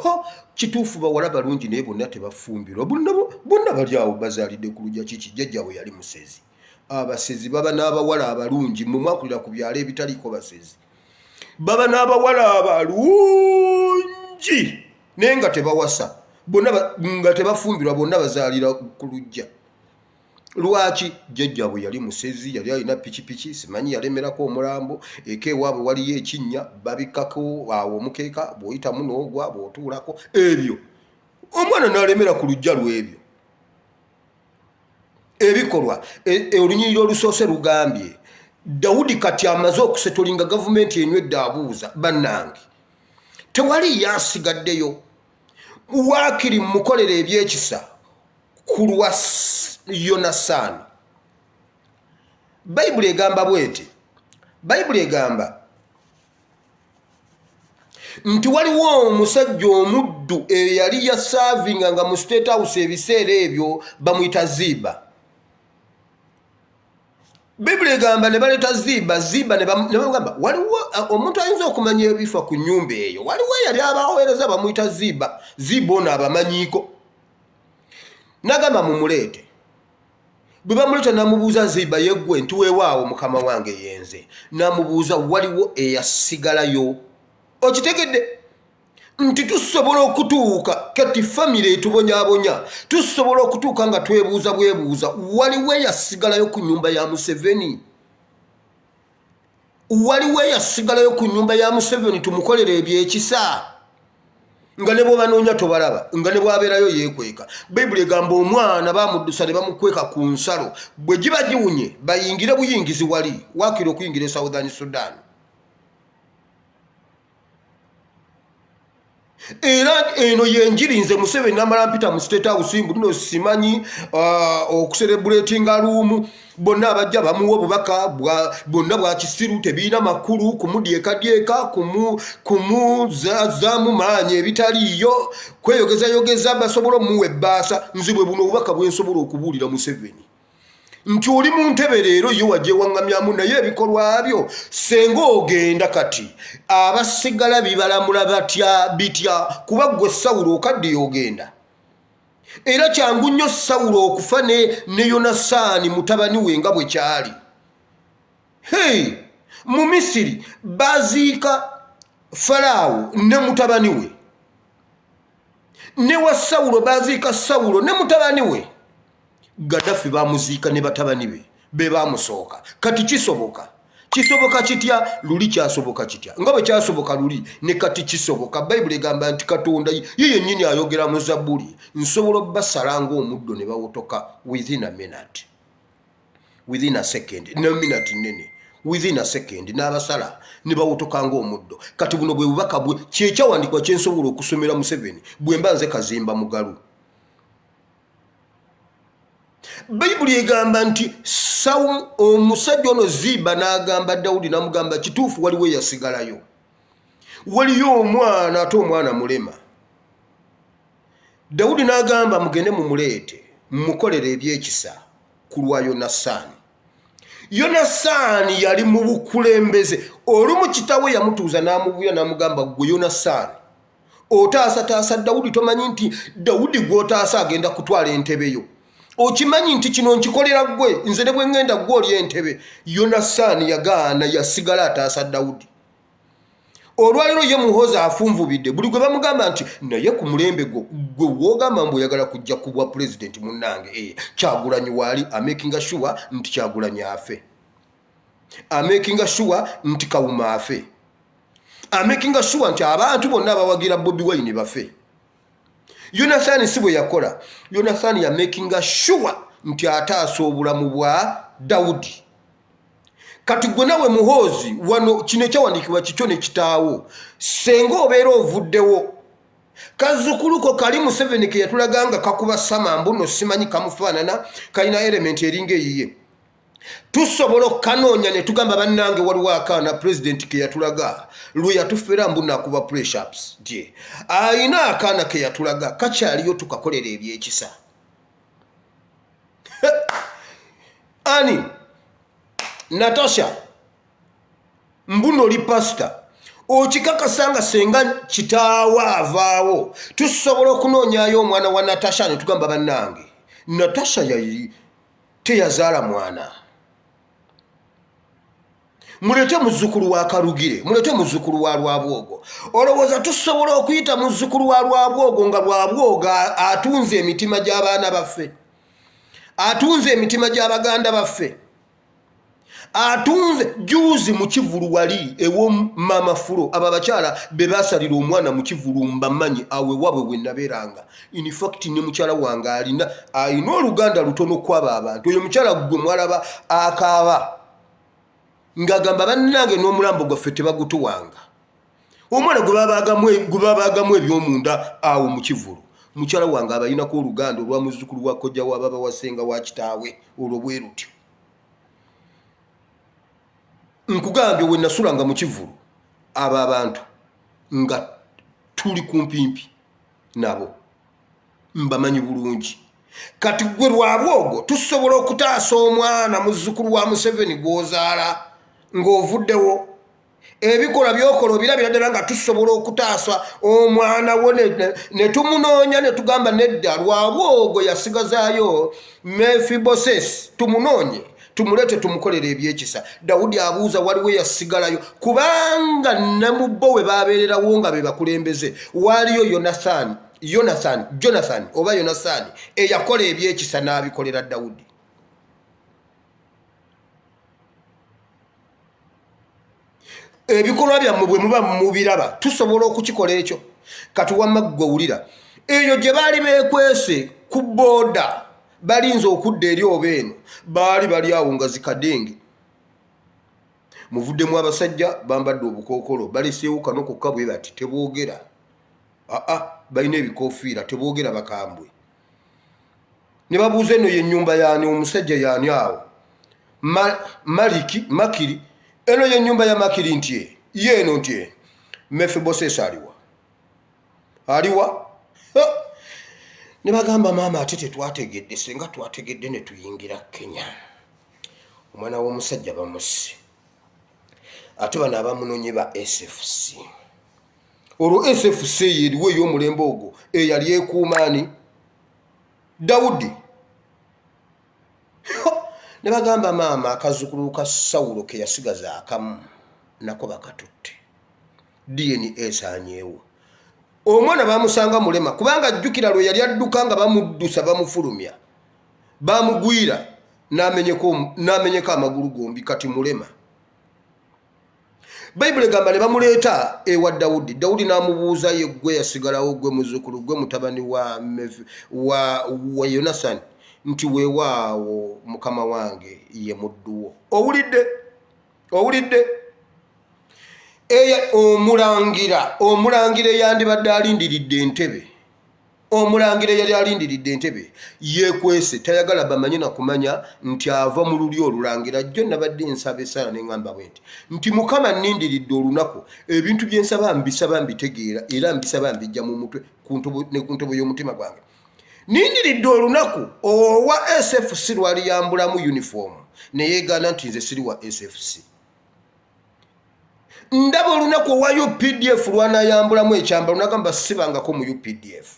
kituufu bawala balungi naye bonna tebafumbirwa. Bonna bali awo bazaalidde ku lujja kiki jjajjaabwe yali musezi. Abasezi baba n'abawala abalungi mu mwakulira ku byalo ebitaliiko basezi. Baba n'abawala abalungi naye nga tebawasa. Bonna nga tebafumbirwa bonna bazaalira ku lujja. Lwaki? Jjajjaabwe yali musezi, yali alina pikipiki, simanyi yalemerako omulambo, eka ewaabwe waliyo ekinnya babikkako awo omukeeka bw'oyitamu n'ogwa bw'otuulako ebyo. Omwana n'alemera ku lujja lw'ebyo. Ebikolwa olunyiriri olusoose lugambye Dawudi kati amaze okusetolinga gavumenti enywedde abuuza bannange tewali yasigaddeyo waakiri mukolera ebyekisa ku lwa Yonasaani. Bayibuli egamba bwete. Bayibuli egamba nti waliwo omusajja omuddu eyali yasaavinga nga mu State House ebiseera ebyo bamuyita Ziba. Bayibuli egamba ne baleeta Ziba ne bamugamba waliwo omuntu ayinza okumanya ebifa ku nnyumba eyo. Waliwo yali abaweereza bamuyita Ziba ono abamanyiiko. Nagamba mumuleete. bwe bamuleta namubuuza Ziba yeggwe ntuweewaawo mukama wange yenze namubuuza waliwo eyasigalayo okitegedde nti tusobola okutuuka kati famire etubonyaabonya tusobola okutuuka nga twebuuza bwebuuza waliwo eyasigalayo ku nnyumba ya Museveni waliwo eyasigalayo ku nnyumba ya Museveni tumukolera ebyekisa nga ne bw'obanoonya tobalaba nga ne bw'abeerayo yeekweka bayibuli egamba omwana bamuddusa ne bamukweka ku nsalo bwe giba giwunye bayingire buyingizi wali waakira okuyingira e Southern Sudan era eno yenjirinze Museveni namala mpita mu State House mbuno simanyi okuserebulatinga luumu bonna abajja bamuwa obubaka bonna bwa kisiru tebiina makulu kumudyekadyeka kumuzaamu maanyi ebitaliiyo kweyogeza basobola omuwa ebbaasa nzibwe buno obubaka bwensobola okubuulira Museveni nti oli mu ntebe leero yo wagyewaŋŋamyamu naye ebikolwa byo senga ogenda kati abasigala bibalamula bitya kuba ggwe Sawulo okadde yogenda era kyangu nnyo Sawulo okufa ne Yonasaani mutabani we nga bwe kyali mu Misiri baziika Falaawo ne mutabani we ne wa Sawulo baziika Sawulo ne mutabani we Gaddafi bamuziika ne batabani be bamusooka kati kisoboka kitya luli kyasoboka kitya nga bwe kyasoboka luli ne kati kisoboka bayibuli egamba nti Katonda ye yennyini ayogera mu Zabbuli nsobola obbasala ng'omuddo ne bawotoka within a second ne minute nene within a second n'abasala ne bawotoka ng'omuddo kati buno bwe bubaka bwe kyekyawandiikwa kyensobola okusomera Museveni bwe mba nze Kazimba Mugalu bayibuli egamba nti omusajja ono Ziba n'agamba Dawudi n'amugamba kituufu waliwo eyasigalayo waliyo omwana ate omwana mulema Dawudi n'agamba mugende mumuleete mumukolere ebyekisa ku lwa Yonasaani yali mu bukulembeze olumu kitawe yamutuuza n'amubuya n'amugamba gwe Yonasaani otaasataasa Dawudi tomanyi nti Dawudi gw'otaasa agenda kutwala entebe yo okimanyi nti kino nkikolera ggwe nze ne bwe ngenda ggwe oli entebe Yonasaani yagaana yasigala ataasa Dawudi olwaliro ye muhozi afunvubidde buli gwe bamugamba nti naye ku mulembe gwe woogamba mbu oyagala kujja ku bwa pulezidenti munnange Kyagulanyi waali amakinga sure nti Kyagulanyi afe amakinga sure nti Kawuma afe amakinga sure nti abantu bonna abawagira Bobi Wine bafe Yonasaani si bwe yakola Yonasaani ya makinga sure nti ataasa obulamu bwa Dawudi kati gwe nawe muhozi wano kino ekyawandiikibwa kikyo ne kitaawo senga obeera ovuddewo kazukuluko kali Museveni ke yatulaganga kakuba samambu no simanyi kamufaanana kalina element eringa eyiye tusobola okukanoonya ne tugamba bannange waliwo akaana pulezidenti ke yatulaga lwe yatufera mbu nakuba press-ups gye ayina akaana ke yatulaga kakyaliyo tukakolera ebyekisa ani Natasha mbuno oli pastor okikakasanga senga kitaawa avaawo tusobola okunoonyayo omwana wa Natasha ne tugamba bannange Natasha yali teyazaala mwana mulete muzzukulu wa Karugire mulete muzzukulu wa Lwabwogo olowooza tusobola okuyita muzzukulu wa Lwabwogo nga Lwabwogo atunze emitima gy'abaana baffe atunze emitima gy'abaganda baffe atunze juzi mu Kivulu wali ewo mama Fulo aba bakyala be basalira omwana mu Kivulu mbamanyi awe wabwe we naberanga in fact ne mukyala wange alina ayina oluganda lutono kwaba abantu oyo mukyala gwe mwalaba akaaba ngagamba bannange n'omulambo gwaffe tebagutuwanga omwana gwe babagamu ebyomunda awo mu Kivulu mukyala wange abayinako oluganda olwa muzzukulu wa kojja wa baba wasenga wa kitaawe olwo bwe rutyo nkugambye we nasulanga mu Kivulu abo abantu nga tuli kumpimpi nabo mbamanyi bulungi kati gwe Lwabwogo tusobola okutaasa omwana muzzukulu wa Museveni gw'ozaala ng'ovuddewo ebikola byokola birabira ddala nga tusobola okutaasa omwana wo ne tumunoonya ne tugamba nedda lwabwogo yasigazaayo Mefibosesi tumunoonye tumulete tumukolera ebyekisa. Dawudi abuuza waliwo yasigalayo kubanga ne mu bbo we baabeererawo nga be bakulembeze waaliyo Jonathan oba Yonasaani eyakola ebyekisa n'abikolera Dawudi. Ebikolwa byammwe bwe muba mubiraba tusobola okukikola ekyo. Kati wamma ggwe wulira eyo gye baali beekwese ku booda balinze okudda eri obeeno bali awo nga zikadenge muvuddemu abasajja bambadde obukookolo baleseewo kano kokka bwe bati teboogera balina ebikoofiira teboogera bakambwe. Ne babuuza eno ye nnyumba yaani omusajja yaani awo Makiri eno ye nnyumba ya Makiri nti yeeno nti Mefibosesi aliwa ne bagamba maama ate tetwategedde senga twategedde ne tuyingira Kenya omwana w'omusajja bamusse ate bano abamunonye ba SFC olwo SFC yeriwo ey'omulembe ogwo eyali ekuumaani Dawudi ne bagamba maama akazukulu ka Sawulo ke yasigaza akamu nako bakatutte DNA esaanyeewo. Omwana bamusanga mulema kubanga ajjukira lwe yali adduka nga bamuddusa bamufulumya bamugwira n'amenyeko amagulu gombi kati mulema. Bayibuli egamba ne bamuleeta ewa Dawudi. Dawudi n'amubuuza ye gwe yasigalawo gwe muzzukulu gwe mutabani wa Yonasaani nti weewaawo mukama wange ye mudduwo. Owulidde? Omulangira eyandibadde alindiridde entebe. Omulangira yali alindiridde entebe yeekwese tayagala bamanye na kumanya nti ava mu luli olulangira. Jjo nabadde nsaba essala ne ŋŋamba bwe nti Mukama nnindiridde olunaku ebintu bye nsaba mbisaba mbitegeera era mbisaba mbijja mu mutwe ne ku ntobo y'omutima gwange. Nindiridde olunaku owa SFC lwali yambulamu uniform ne yeegaana nti nze siri wa SFC. Ndaba olunaku owa UPDF lwanayambulamu ekyambalo nagamba sibangako mu UPDF.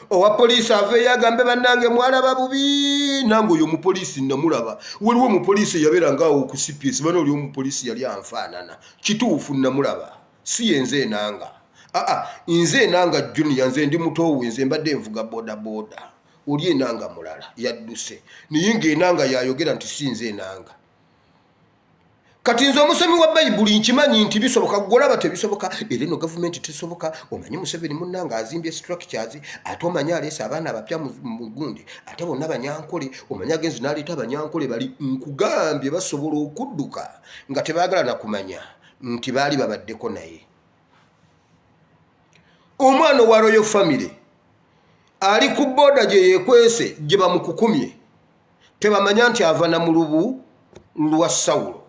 Owa poliisi aveeyo agambe bannange mwalaba bubi nange oyo omupoliisi namulaba. Waliwo omupoliisi yabeera ngaawo ku CPS bano oli omupoliisi yali anfaanana. Kituufu namulaba si yenze enanga. Nze enanga Junior nze ndi mutowe nze mbadde nvuga boda. Oli enanga mulala yadduse naye ng'enanga yayogera nti si nze enanga. Kati nze omusomi wa Bayibuli nkimanyi nti bisoboka golaba tebisoboka era eno gavumenti tesoboka. Omanyi Museveni munnanga azimbye structures ate omanyi aleese abaana abapya mu gundi ate bonna banyankole omanyi agenzi n'aleeta abanyankole bali nkugambye basobola okudduka nga tebaagala na kumanya nti baali babaddeko naye. Omwana wa Royal Family ali ku booda gye yeekwese gye bamukukumye tebamanya nti ava na mu lubu lwa Sawulo.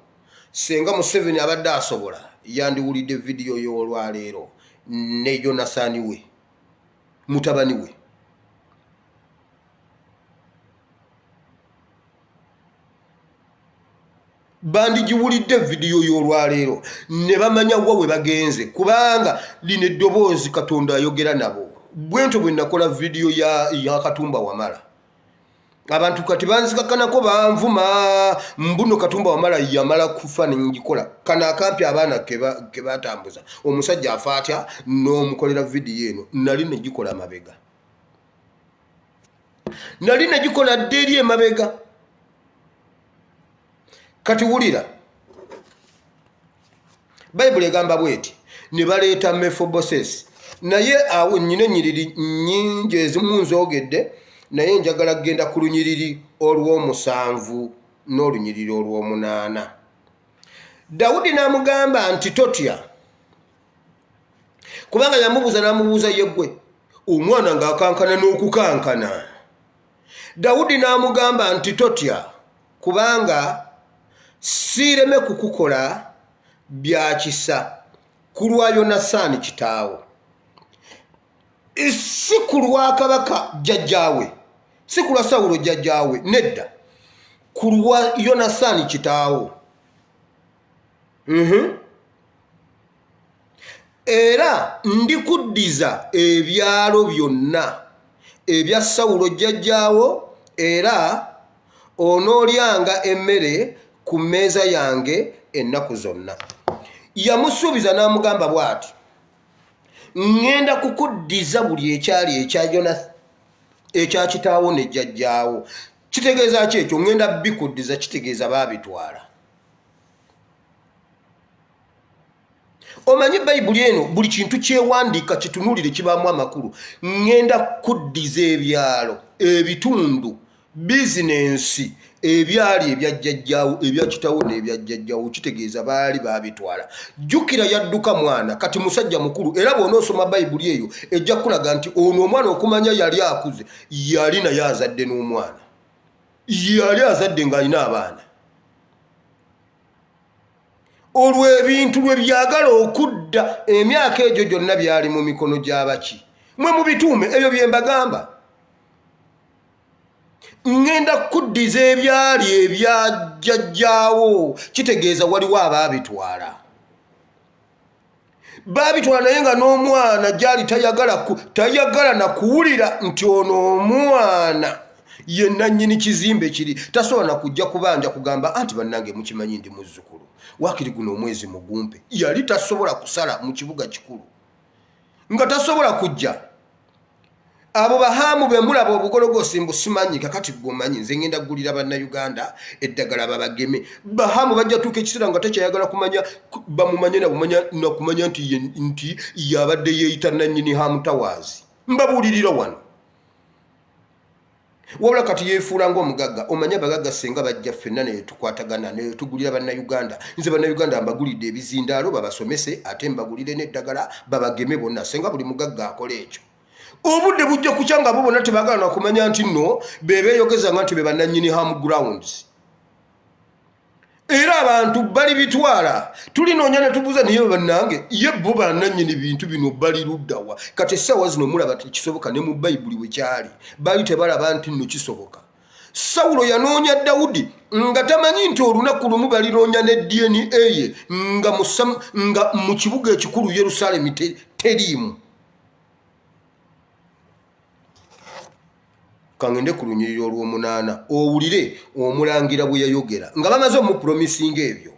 Senga Museveni abadde asobola yandiwulidde vidiyo y'olwaleero ne Yonasaani we mutabani we. Bandigiwulidde vidiyo y'olwaleero ne bamanya wa we bagenze kubanga lino eddoboozi Katonda ayogera nabo. Bwento bwe nakola vidiyo ya Katumba Wamala abantu kati banzikakanako banvuma mbuno Katumba Wamala yamala kufa n'ngikola kana akampi abaana ke batambuza omusajja afa atya n'omukolera vidiyo eno nali negikola mabega nali negikola dderi emabega. Kati wulira Bayibuli egamba bweti ne baleeta Mefibosesi naye awo nnyina ennyiriri nnyingi ezimu nzoogedde naye njagala kgenda ku lunyiriri olw'omusanvu n'olunyiriri olw'omunaana. Dawudi n'amugamba nti totya kubanga yamubuuza n'amubuuza ye ggwe omwana ng'akankana n'okukankana. Dawudi n'amugamba nti totya kubanga siireme kukukola bya kisa ku lwa Yonasaani kitaawo si ku lwa kabaka jjajjaawe si ku lwa Sawulo jjajjaawe nedda ku lwa Yonasaani kitaawo. era ndikuddiza ebyalo byonna ebya Sawulo jjajjaawo, era onoolyanga emmere ku mmeeza yange ennaku zonna. Yamusuubiza n'amugamba bw'ati, ŋŋenda kukuddiza buli ekyali ekya kitaawo ne jjajjaawo. Kitegeeza ki ekyo? ŋŋenda bikuddiza, kitegeeza baabitwala. Omanyi Bayibuli eno buli kintu kyewandiika kitunuulire kibaamu amakulu. ŋŋenda kuddiza ebyalo, ebitundu, bizinensi ebyali ebya jjajjaawo, ebya kitaawo n'ebya jjajjaawo, kitegeeza baali baabitwala. Jjukira yadduka mwana, kati musajja mukulu, era bw'onoosoma Bayibuli eyo ejja kulaga nti ono omwana okumanya yali akuze, yali naye azadde n'omwana, yali azadde ng'alina abaana. Olwo ebintu lwe byagala okudda, emyaka egyo gyonna byali mu mikono gy'abaki? Mwe mu bituume ebyo bye mbagamba. Ŋŋenda kuddiza ebyali ebya jjajjaawo, kitegeeza waliwo abaabitwala. Baabitwala naye nga n'omwana gyali tayagala na kuwulira nti ono omwana ye nannyini kizimbe kiri. Tasobola na kujja kubanja kugamba anti bannange mukimanyi ndi muzzukulu, waakiri guno omwezi mugumpe. Yali tasobola kusala mu kibuga kikulu, nga tasobola kujja. Abo bahaamu be mulaba obugologosi mbu simanyi, kakati bw'omanyi nze ngenda kugulira bannayuganda eddagala babageme. Bahaamu bajja tuuka ekiseera nga takyayagala kumanya, bamumanye nakumanya nti yabadde yeeyita nannyini Haamu Towers. Mbabuulirira wano. Wabula kati yeefuula ng'omugagga. Omanye abagagga senga bajja ffenna ne tukwatagana ne tugulira bannayuganda. Nze bannayuganda mbagulidde ebizindaalo babasomese, ate mbagulire n'eddagala babageme bonna. Senga buli mugagga akola ekyo. Obudde bujja kukya nga bo bonna tebagala na kumanya nti nno beebeeyogeza nga nti be bannannyini Home Grounds. Era abantu bali bitwala. Tulinoonya ne tubuuza naye bannange, ye bo bannannyini bintu bino bali luddawa? Kati essaawa zino mulaba tekisoboka, ne mu Bayibuli bwe kyali baali tebalaba nti nno kisoboka. Sawulo yanoonya Dawudi nga tamanyi nti olunaku lumu baliroonya ne DNA ye nga mu kibuga ekikulu Yerusaalemi teriimu. Kangende ku lunyiriri olw'omunaana owulire omulangira bwe yayogera nga bamaze omupromisinga ebyo.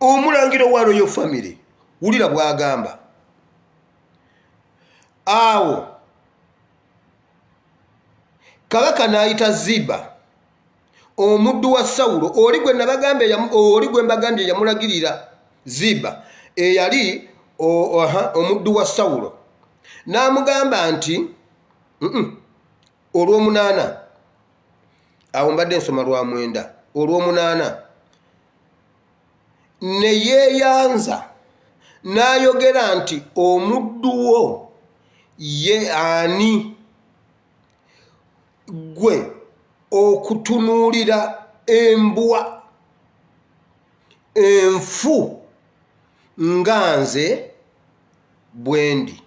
Omulangira wa Royal Family, wulira bw'agamba. Awo kabaka n'ayita Ziba omuddu wa Sawulo, oli gwe mbagambye yamulagirira. Ziba eyali omuddu wa Sawulo, n'amugamba nti olw'omunaana, awo mbadde nsoma lwa 9, olw'omunaana ne yeeyanza n'ayogera nti omuddu wo ye ani gwe okutunuulira embwa enfu nga nze bwe ndi.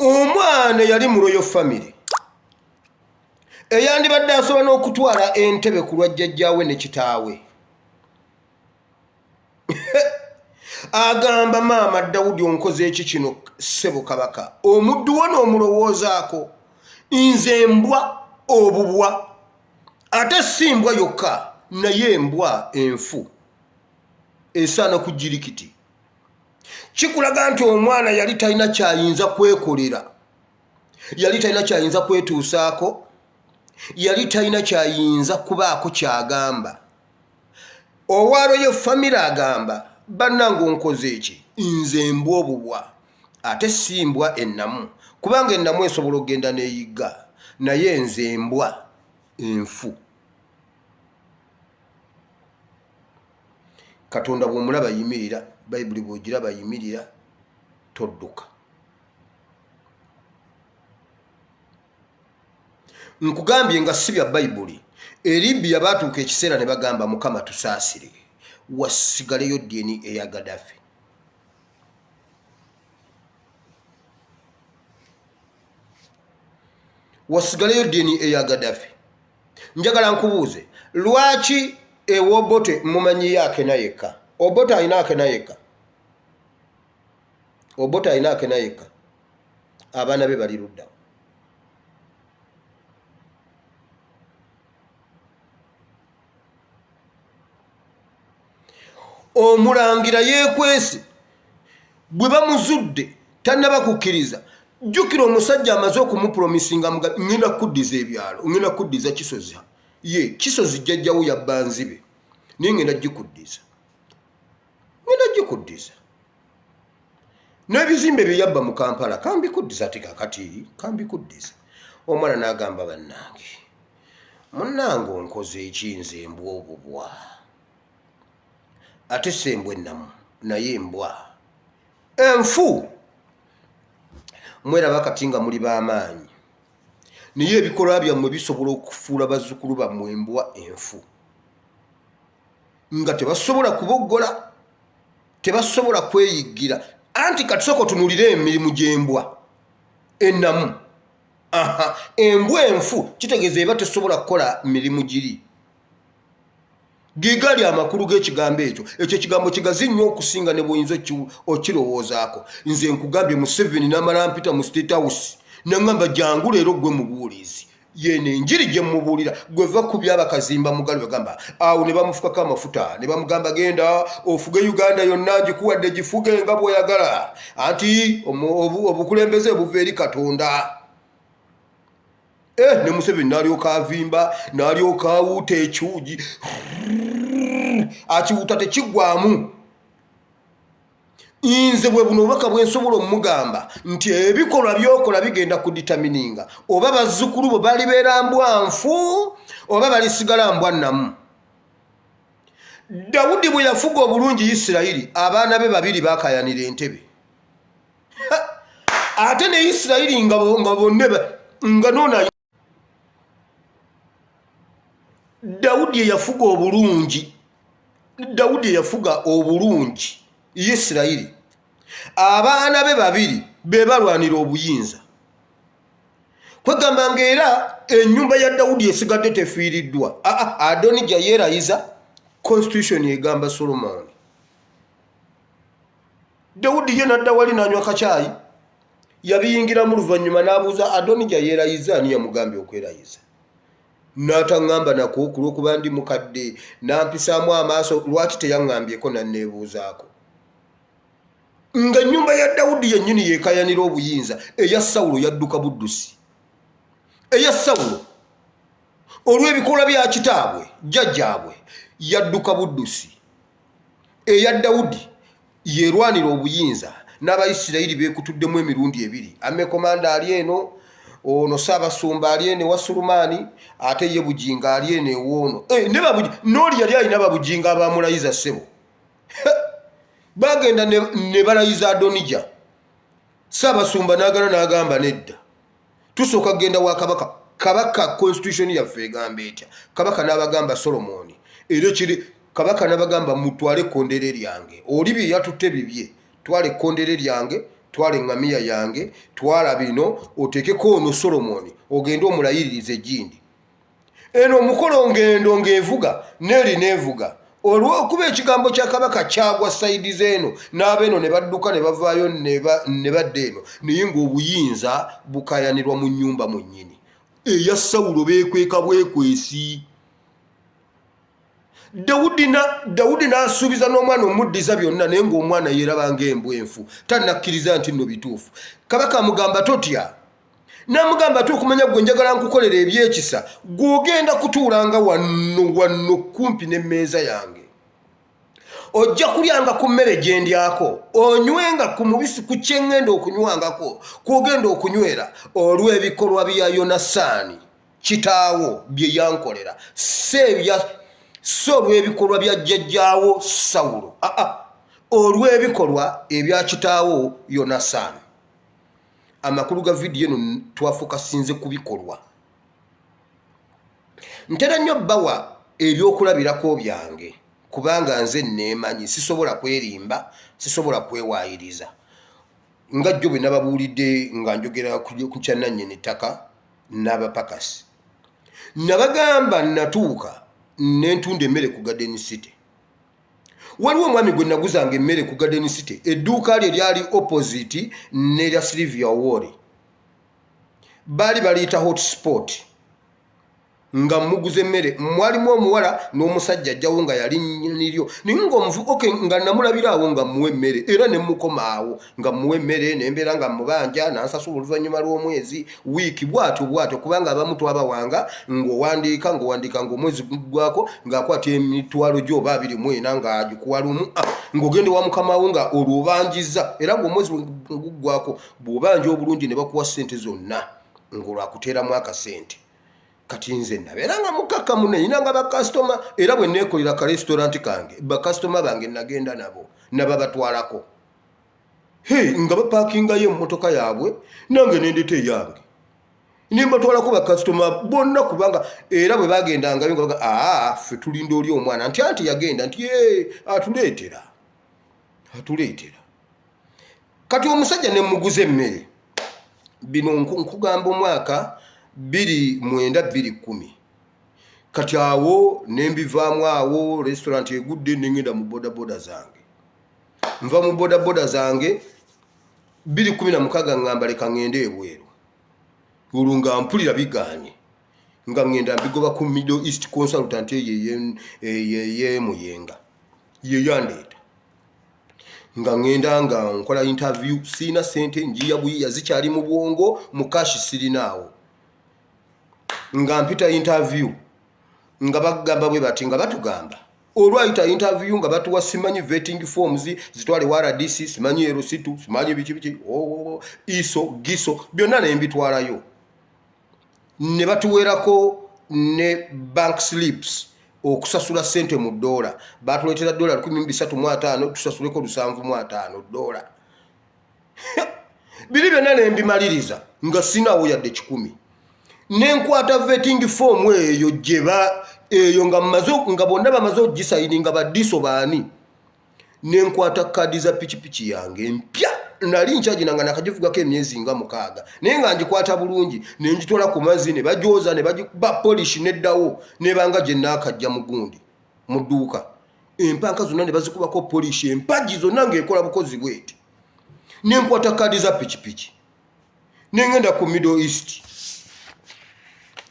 Omwana yali mu Royal Family eyandibadde asobola n'okutwala entebe ku lwa jjajjaawe ne kitaawe. Agamba maama Dawudi onkoze eki kino ssebo kabaka? Omuddu wo n'omulowoozaako? Nze embwa obubwa, ate si mbwa yokka naye embwa enfu esaana ku jirikiti. Kikulaga nti omwana yali talina kyayinza kwekolera, yali talina kyayinza kwetuusaako, yali talina kyayinza kubaako kyagamba. Owa Royal Family agamba bannange onkoze eki? Nze embwa obubwa, ate si mbwa ennamu, kubanga ennamu esobola okgenda n'eyigga, naye nze embwa enfu. Katonda bw'omulaba yimirira, Bayibuli bw'ogiraba yimirira, todduka. Nkugambye nga si bya Bayibuli. Libya baatuuka ekiseera ne bagamba Mukama tusaasire, wasigaleyo DNA eya Gaddafi. Wasigaleyo DNA eya Gaddafi. Njagala nkubuuze, lwaki Obote mumanyi yake na yeka Obote ayinake na yeka Obote ayinake na yeka abaana be bali ludda omulangira yekwese bwe bamuzudde tannaba kukkiriza jjukira omusajja amaze okumupromisinga ngenda kuddiza ebyalo ngenda kuddiza Kisozi ye Kisozi jjajjawo yabbanzibe naye ngenda gikuddiza n'ebizimbe bye yabba mu Kampala kambikuddiza ati kakati kambikuddiza omwana n'agamba bannange munnange onkoze ekinze embwa obubwa ate sembwe namu naye embwa enfu mweraba kati nga muli b'amaanyi naye ebikolwa byammwe bisobola okufuula bazzukulu bammwe embwa enfu nga tebasobola kuboggola tebasobola kweyiggira anti kati soko tunulire emirimu gy'embwa ennamu embwa enfu kitegeeza eba tesobola kukola mirimu giri gigali amakulu g'ekigambo ekyo ekigambo kigazi nnyo okusinga ne bw'oyinza okirowoozaako nze nkugambye Museveni n'amala mpita mu State House n'angamba jangu leero gwe mubuulizi yene enjiri gye mubuulira gwe va ku by'abakazimba mugali bagamba awo ne bamufukako amafuta ne bamugamba genda ofuge Uganda yonna ngikuwadde gifuge nga bw'oyagala anti obukulembeze buva eri Katonda ne Museveni n'alyoka avimba n'alyoka awuuta ekyugi akiwuuta tekiggwamu nze bwe buno obubaka bwe nsobola omugamba nti ebikolwa byokola bigenda kuditamininga oba bazzukulu bo balibeera mbwa nfu oba balisigala mbwa nnamu. Dawudi bwe yafuga obulungi Isirayiri abaana be babiri bakayanira entebe ate ne Isirayiri nga bonna nga nona Dawudi yafuga obulungi Isirayiri abaana be babiri be balwanira obuyinza kwegamba ng'era ennyumba ya Dawudi esigadde tefiiriddwa Adonija yeerayiza constitution egamba Solomon Dawudi ye nadda wali n'anywa kacaayi yabiyingiramu luvannyuma n'abuuza Adonija yeerayiza ani yamugambye okwerayiza n'ataŋŋamba nako kulw'okuba ndi mukadde n'ampisaamu amaaso lwaki teyaŋŋambyeko nanneebuuzaako nga ennyumba ya Dawudi yennyini yeekayanira obuyinza eya Sawulo yadduka buddusi eya Sawulo olw'ebikolwa bya kitaabwe jjajjaabwe yadduka buddusi eya Dawudi yerwanira obuyinza n'Abayisirayiri beekutuddemu emirundi ebiri amekomanda ali eno ono Ssaabasumba ali ene wa Sulumani ate ye Bujinga ali ene woono n'oli yali alina babujinga abamulayiza ssebo bagenda ne balayiza Adonija Ssaabasumba n'agala n'agamba nedda tusooka kugenda wa kabaka constitution yaffe egamba etya kabaka n'abagamba Solomoni era kiri kabaka n'abagamba mutwale ekkondere lyange oli bye yatutte bibye twale ekkondere lyange twale eŋŋamiya yange twala bino oteekeko ono Solomoni ogende omulayiririza egindi eno omukolo ngendo ng'evuga n'eri n'evuga olw'okuba ekigambo kya kabaka kyagwa sayidi z'eno n'abeeno ne badduka ne bavaayo ne badda eno naye ng'obuyinza bukayanirwa mu nnyumba mu nnyini eya Sawulo beekweka bwekwesi Dawudi n'asuubiza n'omwana omuddiza byonna naye ng'omwana yeeraba ng'embwa enfu tannakkiriza nti nno bituufu kabaka amugamba totya n'amugamba ate okumanya gwe njagala nkukolera ebyekisa gw'ogenda kutuulanga wano kumpi n'emmeeza yange ojja kulyanga ku mmere gye ndyako onywenga ku mubisi ku kyeŋŋenda okunywangako kw'ogenda okunywera olw'ebikolwa bya Yonasaani kitaawo bye yankolera so olw'ebikolwa bya jjajjaawo Sawulo olw'ebikolwa ebya kitaawo Yonasaani amakulu ga vidiyo eno twafokasinze ku bikolwa ntera nnyo bbawa ebyokulabirako byange kubanga nze neemanyi sisobola kwerimba sisobola kwewaayiriza nga jjo bwe nababuulidde nga njogera ku kyannannyini ttaka n'abapakasi nabagamba natuuka nentunda emmere ku Garden City. Waliwo omwami gwe naguzanga emmere ku Garden City, edduuka lye lyali opposite n'erya Sylvia Ward. Bali baliyita hotspot. Nga muguze emmere, mwalimu omuwala n'omusajja ajjawo nga yali niryo. Naye ng'omuvubuka okay, nga namulabira awo nga muwe emmere era ne mukoma awo nga muwe emmere n'embeera nga mubanja n'ansasula oluvannyuma lw'omwezi wiiki bw'atyo kubanga abamu twabawanga ng'owandiika ng'omwezi guggwako ng'akwata emitwalo gyo oba 24 ng'agikuwa lumu ng'ogende wa mukama wo nga olwo obanjiza era ng'omwezi guggwako bw'obanja obulungi ne bakuwa ssente zonna ng'olwakuteeramu akasente. Kati nze nabeera nga mukakamu nina nga bakasitoma era bwe neekolera ka restaurant kange bakasitoma bange nagenda nabo nababatwalako nga bapaakingayo emmotoka yaabwe nange nendeta eyange nimbatwalako bakasitoma bonna kubanga era bwe bagendangayo nga baga ffe tulinda oli omwana anti yagenda nti atuleetera kati omusajja ne muguze emmere bino nkugamba omwaka 2009-2010 kati awo nembivaamu awo restaurant egudde nengenda mu bodaboda zange nva mu bodaboda zange 2016 ngamba leka ngende ebweru olwo nga mpulira biganye nga ngenda mbigoba ku Middle East Consultant ye Muyenga ye yandeeta nga ngenda nga nkola interview sina sente njiya buyiya zikyali mu bwongo mu cash sirinaawo nga mpita interview nga bagamba bwe bati nga batugamba olwayita interview nga batuwa simanyi vetting forms zitwale RDC simanyi erositu simanyi biki iso giso byonna ne mbitwalayo ne batuwerako ne bank slips okusasula sente mu dola batuletera dola 1305 tusasuleko 705 bili byonna ne mbimaliriza nga sinawo yadde 10 nenkwata vetting form eyo jeba eyo nga bonna bamaze ogisayini nga badiso baani nenkwata kadi za pichipichi yange mpya nali nchaginanga nakajivugako emyezi nga 6 naye nga ngikwata bulungi nenjitola ku mazzi ne bajoza ne bagiba polish neddawo nebanga gye nakajja mugundi mu dduuka empanka zonna ne bazikubako polish empaji zonna ng'ekola bukozi bweti nenkwata kadi za pichipichi nengenda ku Middle East.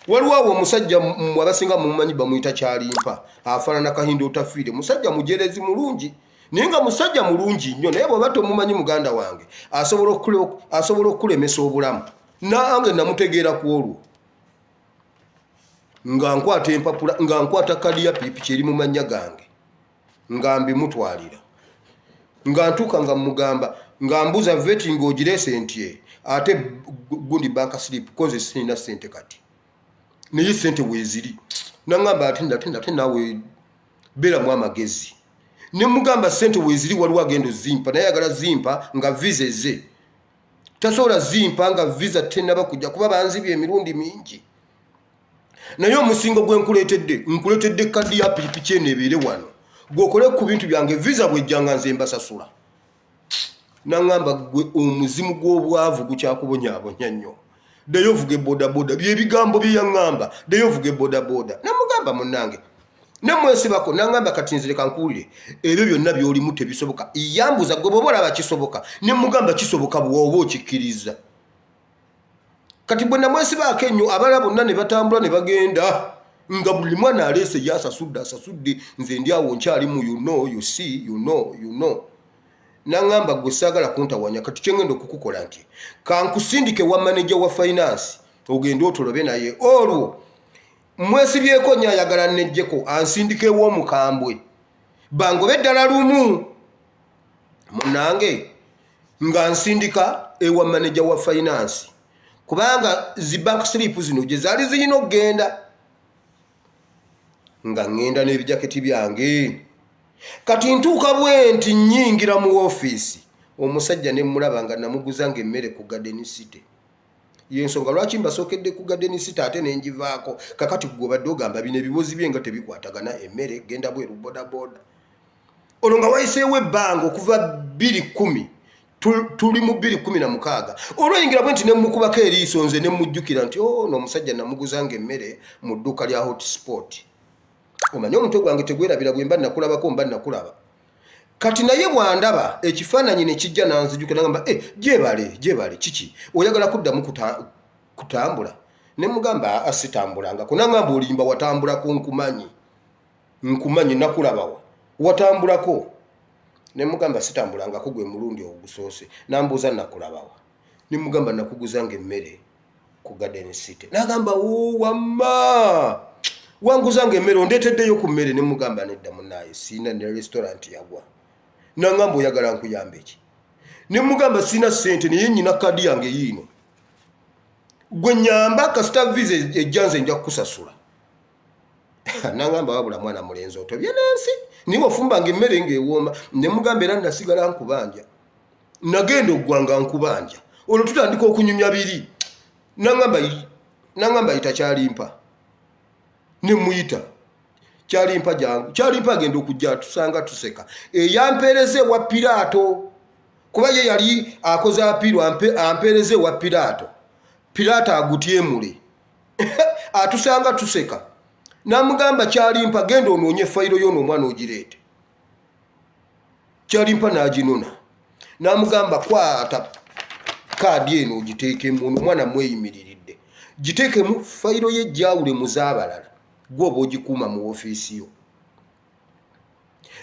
Waliwo omusajja mwabasinga mumanyi bamuyita Kyalimpa afaanana Kahindo otafiire musajja mujerezi mulungi ninga musajja mulungi nnyo naye bwe bato mumanyi muganda wange asobola okulemesa obulamu nange namutegeera ku olwo nga nkwata empapula nga nkwata kadi ya pipichi eri mu mannya gange nga mbimutwalira nga ntuuka nga mugamba nga mbuza vetting ogirese ntye ate gundi bank slip koze sina sente kati naye sente weziri nangamba ate nawe bera mu amagezi ne mugamba sente weziri waliwo agendo zimpa naye agala zimpa nga visa ze tasobola zimpa nga visa tenaba kujja kuba banzibye emirundi mingi naye omusingo gwe nkuletedde kadi ya pipichi enebeere wano gwokole ku bintu byange visa bwejjanga nze mbasasula nangamba gwe omuzimu gw'obwavu gukyakubonyaabonya nnyo dayo vuge bodaboda byebigambo byangamba dayo vuge bodaboda namugamba munnange namwesibako nangamba kati nzireka nkuulire ebyo byonna byolimu tebisoboka yambuza gwe bobola bakisoboka ne mugamba kisoboka bwoba okikkiriza kati bwe namwesibako ennyo abala bonna ne batambula ne bagenda nga buli mwana aleese asasudde nze ndi awo nkyali mu you know nangamba gwe saagala kuntawanya kati kyengenda okukukola nti kankusindike wa manager wa finance ogenda otolobe naye olwo mwesibyeko nyayagala nejjeko ansindikewo omukambwe bangobe eddala lumu munange nga nsindika ewa manager wa finance kubanga zi bank slip zino gye zaali zirina okugenda nga ngenda n'ebijaketi byange kati ntuuka bwe nti nnyingira mu ofiisi omusajja ne mulaba nga namuguzanga emmere ku Garden City yensonga lwaki mbasookedde ku Garden City ate nenjivaako kakati gwobadde ogamba bino ebibozi bye nga tebikwatagana emmere genda bweru bodaboda olwo nga wayiseewo ebbanga okuva 2010 tuli mu 2016 olwayingira bwe nti nemukubako eriiso nze nemujjukira nti n'omusajja namuguzanga emmere mu dduuka lya hotspot omanyi omutwe gwange tegwerabira bwe mba nakulabako mba nakulaba kati naye bwandaba ekifaananyi ne kijja nanzijuka nagamba gyebale kiki oyagala kuddamu kutambula ne mugamba asitambulangako nangamba olimba watambulako nkumanyi nakulabawa watambulako ne mugamba sitambulangako gwe mulundi ogusoose nambuuza nakulabawa ne mugamba nakuguzanga emmere ku Garden City nagamba wamma wanguzanga emmere ondeeteddeyo ku mmere ne mugamba nedda munaaye siina ne restaurant yagwa nangamba oyagala nkuyambe ki ne mugamba sina ssente naye nnyina kadi yange yiino gwe nyamba kasita visa ejjanze nja kukusasula nangamba wabula mwana mulenzi otobye n'ensi niwe ofumbanga emmere ng'ewooma ne mugamba era nasigala nkubanja nagenda oggwanga nkubanja olwo tutandika okunyumya biri nangamba yita kyalimpa ne muyita kyalimpa jangu kyalimpa agenda okujja tusanga tuseka eyampeereze wa Piraato kuba ye yali akoze apiiro ampeereze wa Piraato agutyemule atusanga tuseka namugamba kyalimpa genda onoonye fayiro y'ono omwana ogireete kyalimpa n'aginona namugamba kwata kaadi eno ogiteekemu ono omwana mweyimiriridde giteekemu fayiro ye gyawule mu z'abalala gwoba ogikuuma mu ofiisi yo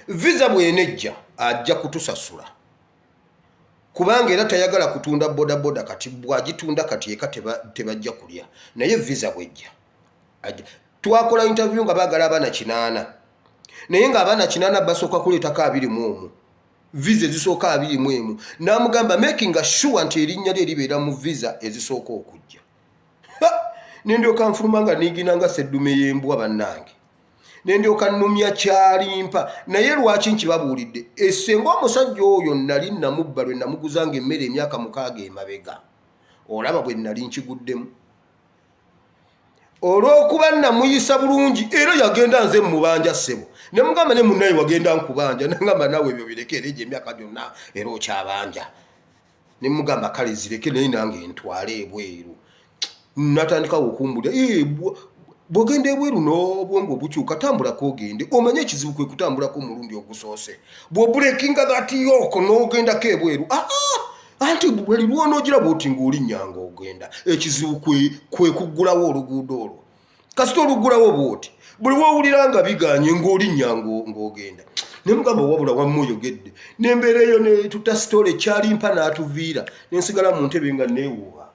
visa bwenejja ajja kutusasula kubanga era tayagala kutunda bodaboda kati bwagitunda kati eka tebajja kulya naye visa bwejja twakola interview nga baagala abaana 8 naye nga abaana 8 basooka kuleetako 21 visa ezisooka 21 namugamba making sure nti erinnya lye libeera mu visa ezisooka okujja nendyoka nfuluma nga niginanga seddume y'embwa bannange nendyoka nnumya kyalimpa naye lwaki nkibabuulidde essenga omusajja oyo nali namubba lwe namuguzanga emmere emyaka 6 emabega olaba bwe nali nkiguddemu olw'okuba namuyisa bulungi era yagenda nze mubanja ssebo ne mugamba ne munnaye wagenda nkubanja nangamba nawe ebyo birekere gye emyaka gyonna era okyabanja ne mugamba kale zireke naye nange ntwale ebweru natandika okumbulira bwogenda ebweru n'obwongo obukyuka tambulako ogende omanye ekizibu kwe kutambulako omulundi ogusoose bw'obulekinga gati yoko n'ogendako ebweru anti bweli lwonoogira bwoti ng'olinyanga ogenda ekizibu kwe kuggulawo oluguudo olwo kasita oluggulawo bwoti buli woowulira nga biganye ng'olinyanga ng'ogenda ne mugamba wabula wamma oyogedde n'embeera eyo ne tuta sitole kyalimpa n'atuviira nensigala mu ntebe nga neewuuba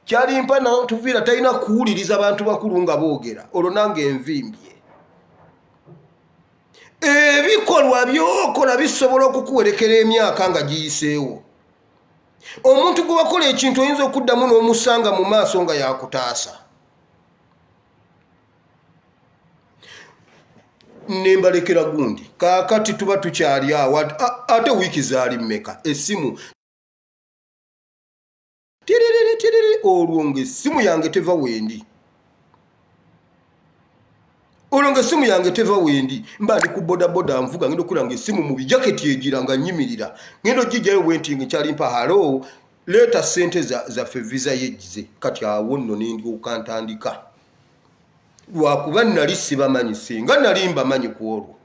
kyalimpa n'atuviira talina kuwuliriza abantu bakulu nga boogera olwo nange envimbye ebikolwa byokola bisobola okukuwerekera emyaka nga giyiseewo omuntu gwe wakola ekintu oyinza okuddamu n'omusanga mu maaso nga yakutaasa nembalekera gundi kaakati tuba tukyali awo ate wiiki zaali mmeka essimu olwo ng'essimu yange teva wendi mba ndi ku bodaboda nvuga ngenda okulanga essimu mu bijaketi egira nga nyimirira ngenda ogijjayo bwentinga kyalimpa halo leeta ssente zaffe visa yegize kati awo nno nendyoka ntandika lwakuba nali sibamanyi singa nali mbamanyi ku olwo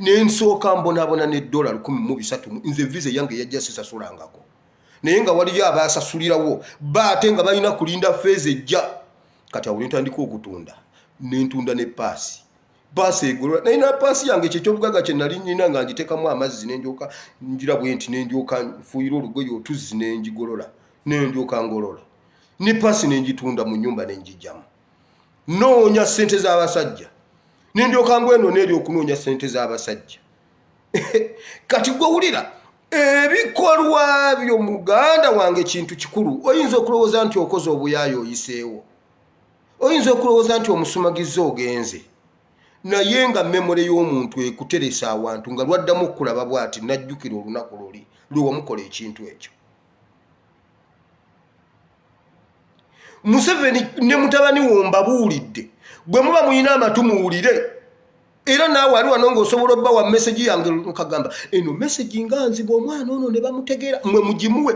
nensooka mbonabona n'edola 1,300 nze visa yange yajja sisasulangako naye nga waliyo abaasasulirawo baate nga balina kulinda feeza ejja kati awo nentandika okutunda nentunda ne paasi egolola naye na paasi yange kyekyobugaga kye nali nyina nga ngiteekamu amazzi nendyoka njira bwenti nendyoka nfuuyira olugoye otuzzi nengigolola nendyoka ngolola ne paasi nengitunda mu nnyumba nengijjamu noonya ssente z'abasajja nendyoka ngweno neeri okunoonya ssente z'abasajja kati gwewulira ebikolwa byo muganda wange kintu kikulu oyinza okulowooza nti okoze obuyaayo oyiseewo oyinza okulowooza nti omusumagiza ogenze naye nga memore y'omuntu ekuteresa awantu nga lwaddamu okulaba bw'ati najjukira olunaku luli lwe wamukola ekintu ekyo Museveni ne mutabani wo mbabuulidde bwe muba muyina amatu muwulire era naawe ali wano ng'osobola obba wa message yange nkagamba eno message nga nziba omwana ono ne bamutegeera mwe mugimuwe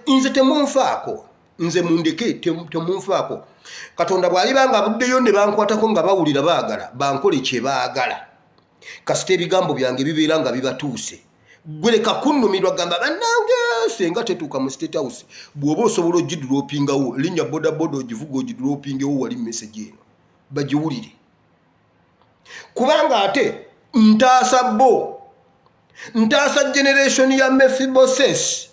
nze temunfaako nze mundeke temunfaako Katonda bw'alibanga abuddeyo ne bankwatako nga bawulira baagala bankole kye baagala kasita ebigambo byange bibeera nga bibatuuse gwe leka kunnumirwa gamba bannange senga tetuuka mu State House bw'oba osobola ogiduloopingawo linnya bodaboda ogivuga ogiduloopingewo wali message eno bagiwulire kubanga ate ntaasa generation ya Mephibosheth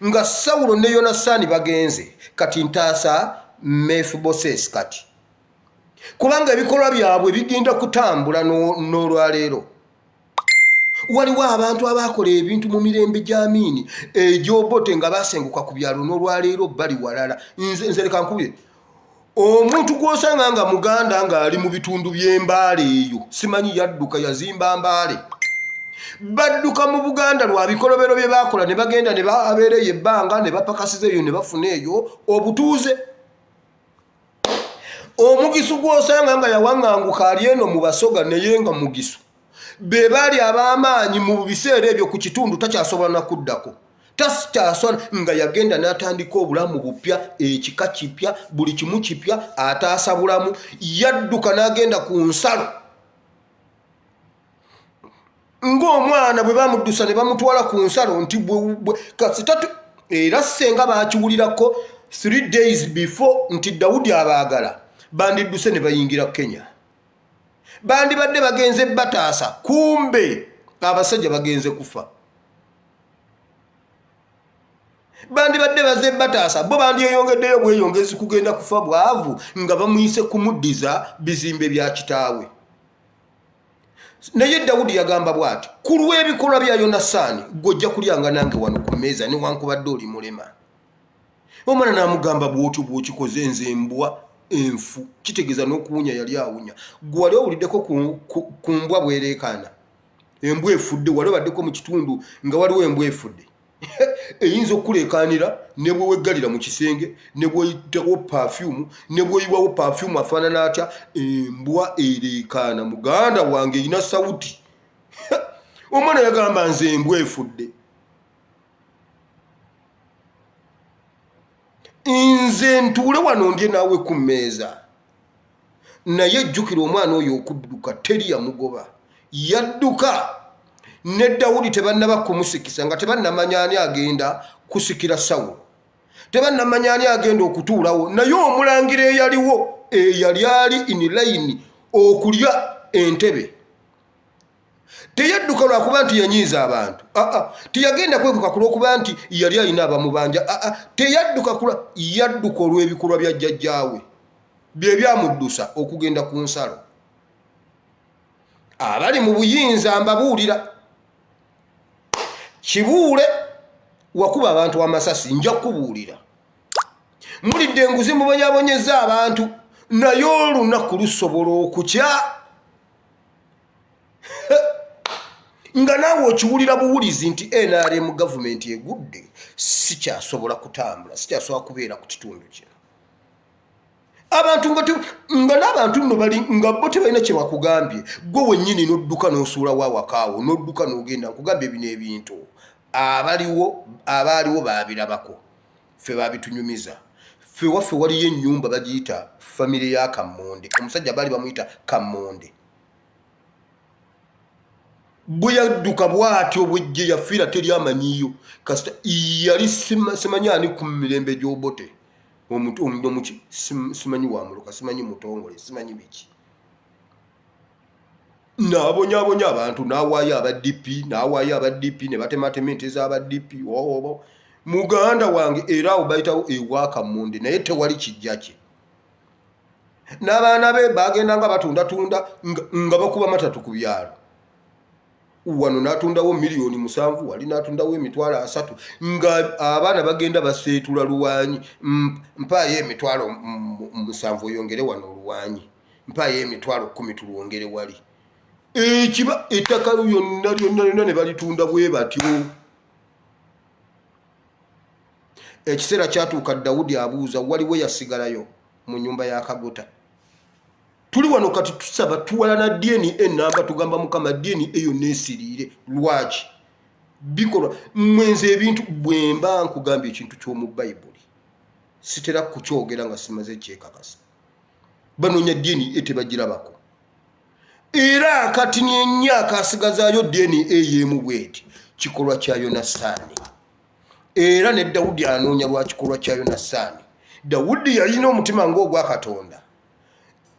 nga Sawulo ne Yonasaani bagenze kati ntaasa Mephibosheth kati kubanga ebikolwa byabwe bigenda kutambula n'olwaleero waliwo abantu abakola ebintu mu mirembe gy'Amiini egy'Obote nga basenguka ku byalo n'olwaleero bali walala nze leka nkubye omuntu gw'osanga nga muganda ng'ali mu bitundu by'Embaale eyo simanyi yadduka yazimba Mbaale badduka mu Buganda lwa bikolobero bye bakola ne bagenda ne babeereyo ebbanga ne bapakasiza eyo ne bafuna eyo obutuuze omugisu gw'osanga nga yawaŋŋanguka ali eno mu Basoga naye nga mugisu be baali ab'amaanyi mu biseera ebyo ku kitundu takyasobola na kuddako takyasobola nga yagenda n'atandika obulamu bupya ekika kipya buli kimu kipya ataasa bulamu yadduka n'agenda ku nsalo ng'omwana bwe bamuddusa ne bamutwala ku nsalo nti kasitatu era senga baakiwulirako 3 days before nti Dawudi abaagala bandidduse ne bayingira Kenya bandibadde bagenze bataasa kumbe abasajja bagenze kufa bandibadde baze bataasa bo bandiyeyongeddeyo bweyongezi kugenda kufa bwavu nga bamuyise kumuddiza bizimbe bya kitaawe naye Dawudi yagamba bw'ati ku lw'ebikolwa bya Yonasaani gojja kulyanga nange wano ku mmeeza newankubadde oli mulema omwana n'amugamba bw'okikoze nze mbwa enfu kitegeeza n'okuwunya yali awunya gwe wali owuliddeko ku mbwa bwereekaana embwa efudde wali obaddeko mu kitundu nga waliwo embwa efudde eyinza okuleekaanira ne bwe weggalira mu kisenge ne bweyitawo perfume ne bweyiwawo perfume afaanana atya embwa ereekaana muganda wange erina sawuti omwana yagamba nze embwa efudde nze ntuule wano ndye naawe ku mmeeza naye ejjukira omwana oyo okudduka teri yamugoba yadduka ne Dawudi tebannaba kumusikisa nga tebannamanya ani agenda kusikira Sawulo tebannamanya ani agenda okutuulawo naye omulangira eyaliwo eyali ali in line okulya entebe teyadduka lwakuba nti yanyiiza abantu teyagenda kwekuka kulwokuba nti yali alina abamubanja teyadduka yadduka olw'ebikolwa bya jjajjaawe bye byamuddusa okugenda ku nsalo abali mu buyinza mbabuulira kibuule wakuba abantu amasasi nja kubuulira mulidde enguzi mubonyabonyeza abantu naye olunaku lusobola okukya nga naawe okiwulira buwulizi nti NRM gavumenti egudde sikyasobola kutambula sikyasobola kubeera ku kitundu kino abantu nga n'abantu nno bali nga bo tebalina kye bakugambye gwe wennyini n'odduka n'osuula waawakaawo n'odduka n'ogenda nkugambye bino ebintu abaaliwo baabirabako ffe babitunyumiza ffe waffe waliyo ennyumba bagiyita famire ya Kammonde omusajja baali bamuyita Kammonde bwe yadduka bw'atyo bwejje yafiira teri amanyiyo kasita yali simanyi ani ku mirembe gy'Obote omuki simanyi wamuloka simanyi mutongole simanyi biki n'abonyaabonya abantu n'awaayo aba DP ne batematema ente z'aba DP muganda wange era awo bayitawo ewa Kammonde naye tewali kijja kye n'abaana be bagenda nga batundatunda nga bakuba matatu ku byalo wano n'atundawo miliyoni 7 wali n'atundawo emitwalo 3 nga abaana bagenda baseetula luwanyi mpaayo emitwalo 7 oyongere wano oluwanyi mpaayo emitwalo 10 tulwongere wali ekiba ettaka lyonna ne balitunda bwe batyo ekiseera kyatuuka Dawudi abuuza waliwo yasigalayo mu nyumba ya Kagota tuli wano kati tusaba tuwalana DNA namba tugamba Mukama DNA eyo nesiriire lwaki bikolwa mwenze ebintu bwemba nkugambye ekintu ky'omu Bayibuli sitera kukyogera nga simaze kyekakasa banoonya ddiini etebagirabako era kati n'emyaka asigazaayo ddiini ey'emu bweti kikolwa kya Yonasaani era ne Dawudi anoonya lwa kikolwa kya Yonasaani. Dawudi yalina omutima ng'ogwa Katonda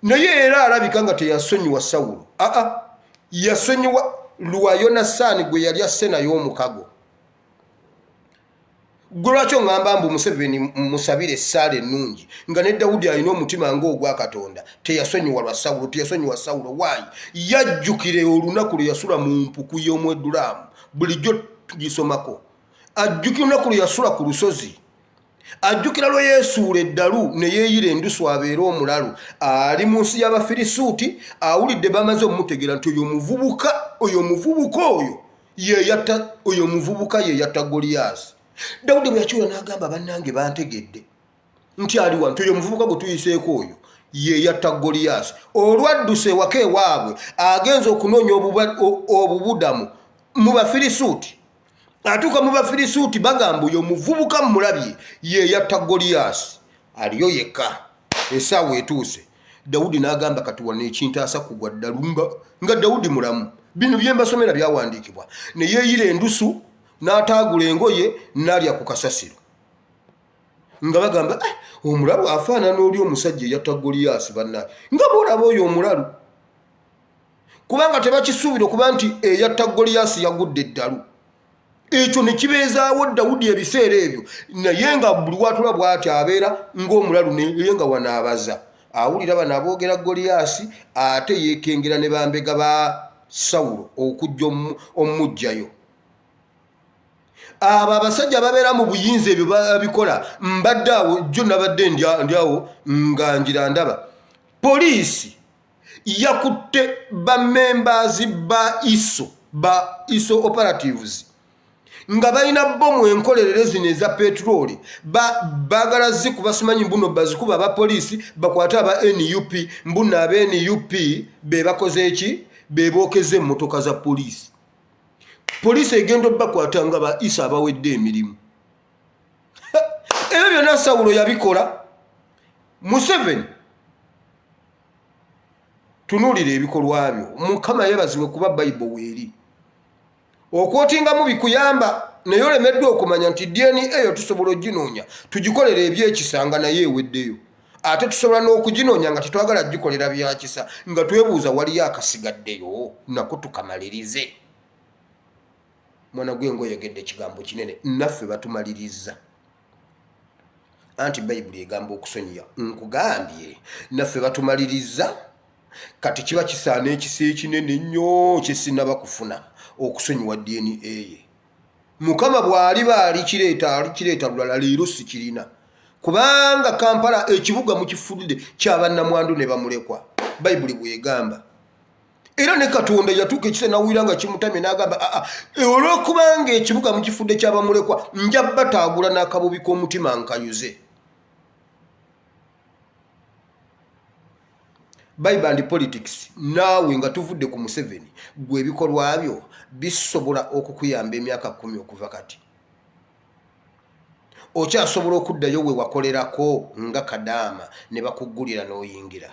naye era alabika nga teyasonyiwa Sawulo yasonyiwa lwa Yonasaani gwe yali asse naye omukago. Gwe lwaki oŋŋamba mbu Museveni musabire essaala ennungi nga ne Dawudi alina omutima ng'ogwa Katonda teyasonyiwa lwa Sawulo teyasonyiwa Sawulo waayi yajjukire olunaku lwe yasula mu mpuku y'Omweddulaamu bulijjo tugisomako ajjukira olunaku lwe yasula ku lusozi ajjukira lwe yeesuula eddalu ne yeeyira endusu abeera omulalu ali mu nsi y'Abafirisuuti awulidde bamaze omutegeera nti oyo muvubuka ye yatta Goliyaasi. Dawudi bwe yakiwulira n'agamba bannange bantegedde nti ali wano oyo muvubuka gwe tuyiseeko oyo ye yatta Goliyaasi. Olwaddusa ewaka ewaabwe agenza okunoonya obubudamu mu Bafirisuuti atuuka mu Bafirisuuti bagamba oyo muvubuka mumulabye ye yatta Goliyaasi aliyo yekka. Essaawa etuuse Dawudi n'agamba kati wano ekintaasa kugwa ddalumba nga Dawudi mulamu bino bye mbasomera byawandiikibwa ne yeeyira endusu n'ataagula engoye n'alya ku kasasiro nga bagamba omulalu afaanana oli omusajja eyatta Goliyaasi bannaye nga boolaba oyo omulalu kubanga tebakisuubira okuba nti eyatta Goliyaasi yagudde eddalu. Ekyo ne kibeezaawo Dawudi ebiseera ebyo naye nga buli watula bw'ati abeera ng'omulalu naye nga wanaabaza awulira bano aboogera Goliyaasi ate yeekengera ne bambega ba Sawulo okujja omumuggyayo. Abo abasajja babeera mu buyinza ebyo babikola mbadde awo jjo nabadde ndi awo nga ngira ndaba poliisi yakutte bamembers ba ISO operatives nga balina bomu enkolerere zino eza petroli baagala zikuba simanyi mbuno bazikuba abapoliisi bakwate aba NUP mbuno aba NUP be bakoze eki be bookeza emmotoka za poliisi. Poliisi egenda bakwata nga ba ISO abawedde emirimu. Ebyo byonna Sawulo yabikola. Museveni tunuulira ebikolwa byo Mukama yeebazibwe kuba Bayibuli weeri okwotingamu bikuyamba naye olemeddwa okumanya nti DNA eyo tusobola oginoonya tugikolera ebyekisanga naye eweddeyo ate tusobola n'okuginoonya nga tetwagala gikolera byakisa nga twebuuza waliyo akasigaddeyo nako tukamalirize. Mwana gwengo yogedde ekigambo kinene naffe batumaliriza anti Bayibuli egamba okusonyiya nkugambye naffe batumaliriza kati kiba kisaana ekisa ekinene nnyo kyesinaba kufuna okusonyiwa DNA ye. Mukama bw'aliba alikireeta lulala leero sikirina kubanga Kampala ekibuga mukifudde ky'abannamwandu ne bamulekwa Bayibuli bw'egamba. Era ne Katonda yatuuka ekisa nawulira nga kimutamye n'agamba olw'okubanga ekibuga mukifudde ky'abamulekwa nja bataagula n'akabubi k'omutima nkayuze. Bible and politics naawe nga tuvudde ku Museveni gwe ebikolwa byo bisobola okukuyamba emyaka 10 okuva kati. Okyasobola okuddayo we wakolerako nga Kadaama ne bakuggulira n'oyingira.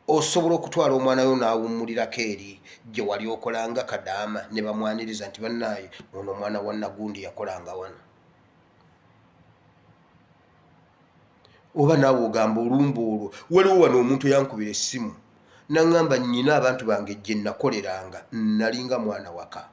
Osobola okutwala omwana yo n'awummulirako eri gye wali okolanga Kadaama ne bamwaniriza nti bannaye ono omwana wa Nagundi yakolanga wano. Oba naawe ogamba olumba olwo waliwo wano omuntu yankubira essimu n'aŋŋamba nnyina abantu bange gye nakoleranga nalinga mwana waka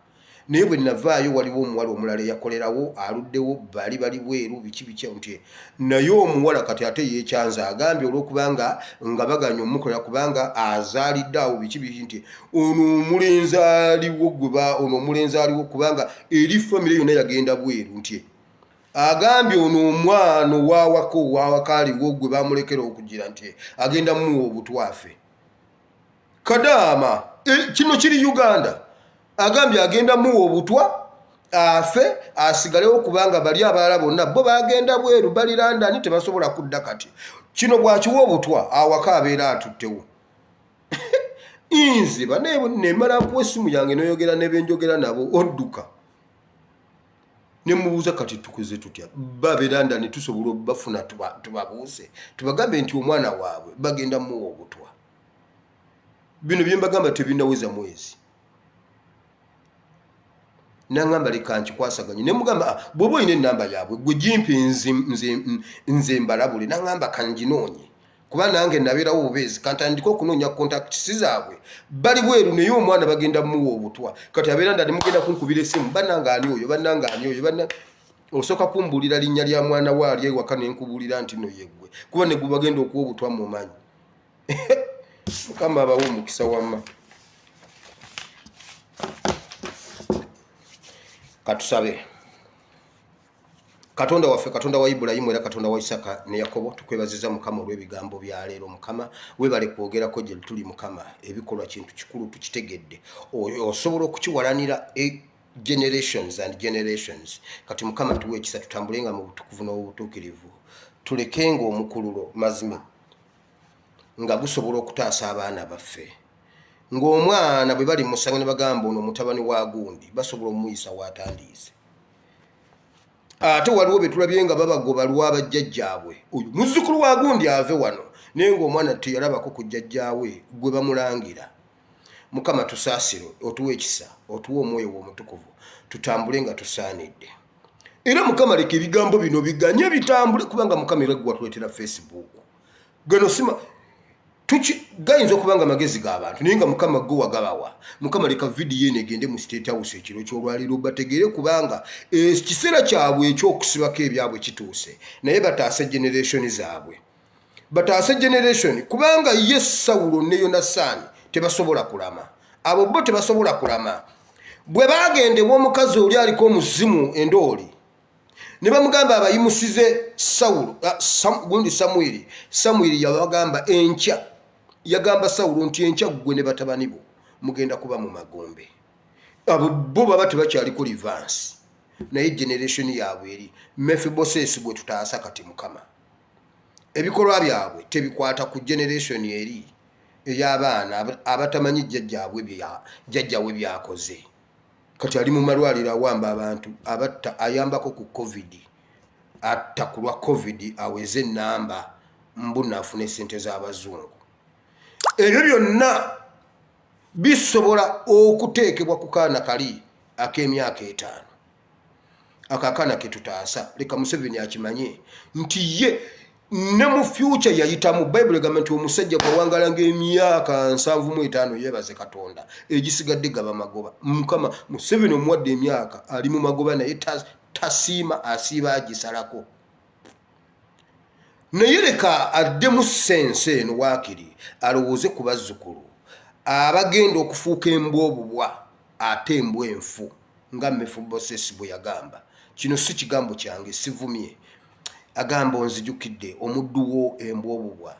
naye bwe navaayo waliwo omuwala omulala eyakolerawo aluddewo bali bweru biki nti naye omuwala kati ate yeekyanza agambye olw'okubanga nga baganya omukolera kubanga azaalidde awo biki nti ono omulenzi aliwo kubanga eri famire yonna yagenda bweru nti agambye ono omwana owawaka aliwo gwe bamulekera okugira nti agenda muwa obutwafe. Kadaama kino kiri Uganda agambye agenda muwa obutwa afe asigalewo kubanga bali abalala bonna bo bagenda bweru bali London tebasobola kudda kati kino bwakiwa obutwa awaka abeera atuttewo. inze nemala mpuwa essimu yange noyogera nebenjogera nabo odduka nemubuuza kati tukuze tutya babeeranda ne tusobola bafuna tubabuuse tubagambe nti omwana waabwe bagenda muwa obutwa bino bye mbagamba tebinaweza mwezi nangamba leka nkikwasaganye nemugamba bw'oba olina ennamba yaabwe gwe gimpi nze mbalabule nangamba kanginonye kuba nange nabeerawo obubeezi kantandika okunoonya kontakiti zaabwe bali bweru naye omwana bagenda muwa obutwa kati abeeranda nemugenda kunkubira essimu bannangaani oyo bannangaani oyo osooka kumbuulira linnya lya mwana waali ewaka nenkubuulira nti no yeggwe kuba ne gwe bagenda okuwa obutwa mumanyi mukama abawo omukisa wamma katusabe katonda waffe katonda wa Ibulayimu era katonda wa Isaka ne Yakobo tukwebaziza mukama olw'ebigambo bya leero mukama webale kwogerako gye tuli mukama ebikolwa kintu kikulu tukitegedde osobola okukiwalanira generations and generations kati mukama tuwe ekisa tutambulenga mu butukuvu n'obutuukirivu tulekenga omukululo mazima nga gusobola okutaasa abaana baffe ng'omwana bwe bali musange ne bagamba ono mutabani wa gundi basobola omuyisa waatandiise ate waliwo betulabye nga babagoba lw'abajjajjaabwe oyo muzzukulu wa gundi ave wano naye ng'omwana teyalabako ku jjajjaawe gwe bamulangira mukama tusaasire otuwa ekisa otuwa omwoyo w'omutukuvu tutambule nga tusaanidde era mukama leka ebigambo bino biganye bitambule kubanga mukama era gwe watuleetera Facebook gano sima gayinza okubanga amagezi g'abantu naye nga mukama gwe wagabawa mukama leka vidiyo eno egende mu State House ekiro ky'olwaliro bategeere kubanga ekiseera kyabwe ekyokusibako ebyabwe kituuse naye bataase generation zaabwe bataase generation kubanga ye Sawulo ne Yonasaani tebasobola kulama abo bo tebasobola kulama bwe bagende bw'omukazi oli aliko omuzimu endooli ne bamugamba abayimusize Sawulo gundi Samwiri yabagamba enkya yagamba Sawulo nti enkya gwe ne batabani bo mugenda kuba mu magombe abo bo baba tebakyaliko revanse naye generation yaabwe eri Mefibosesi bwe tutaasa kati mukama ebikolwa byabwe tebikwata ku generation eri ey'abaana abatamanyi jjajjawe byakoze kati ali mu malwaliro awamba abantu abatta ayambako ku COVID atta ku lwa COVID aweze ennamba mbuna afune essente z'abazungu ebyo byonna bisobola okuteekebwa ku kaana kali ak'emyaka 5 akakana ke tutaasa leka Museveni akimanye nti ye ne mu future yayitamu Bible egamba nti omusajja bw'awangalanga emyaka 75 yebaze Katonda egisigadde gaba magoba mukama Museveni omuwadde emyaka ali mu magoba naye tasiima asiiba agisalako naye leka adde mu sense eno waakiri alowooze ku bazzukulu abagenda okufuuka embwa obubwa ate embwa enfu nga Mefibosesi bwe yagamba kino si kigambo kyange sivumye agamba onzijukidde omudduwo embwa obubwa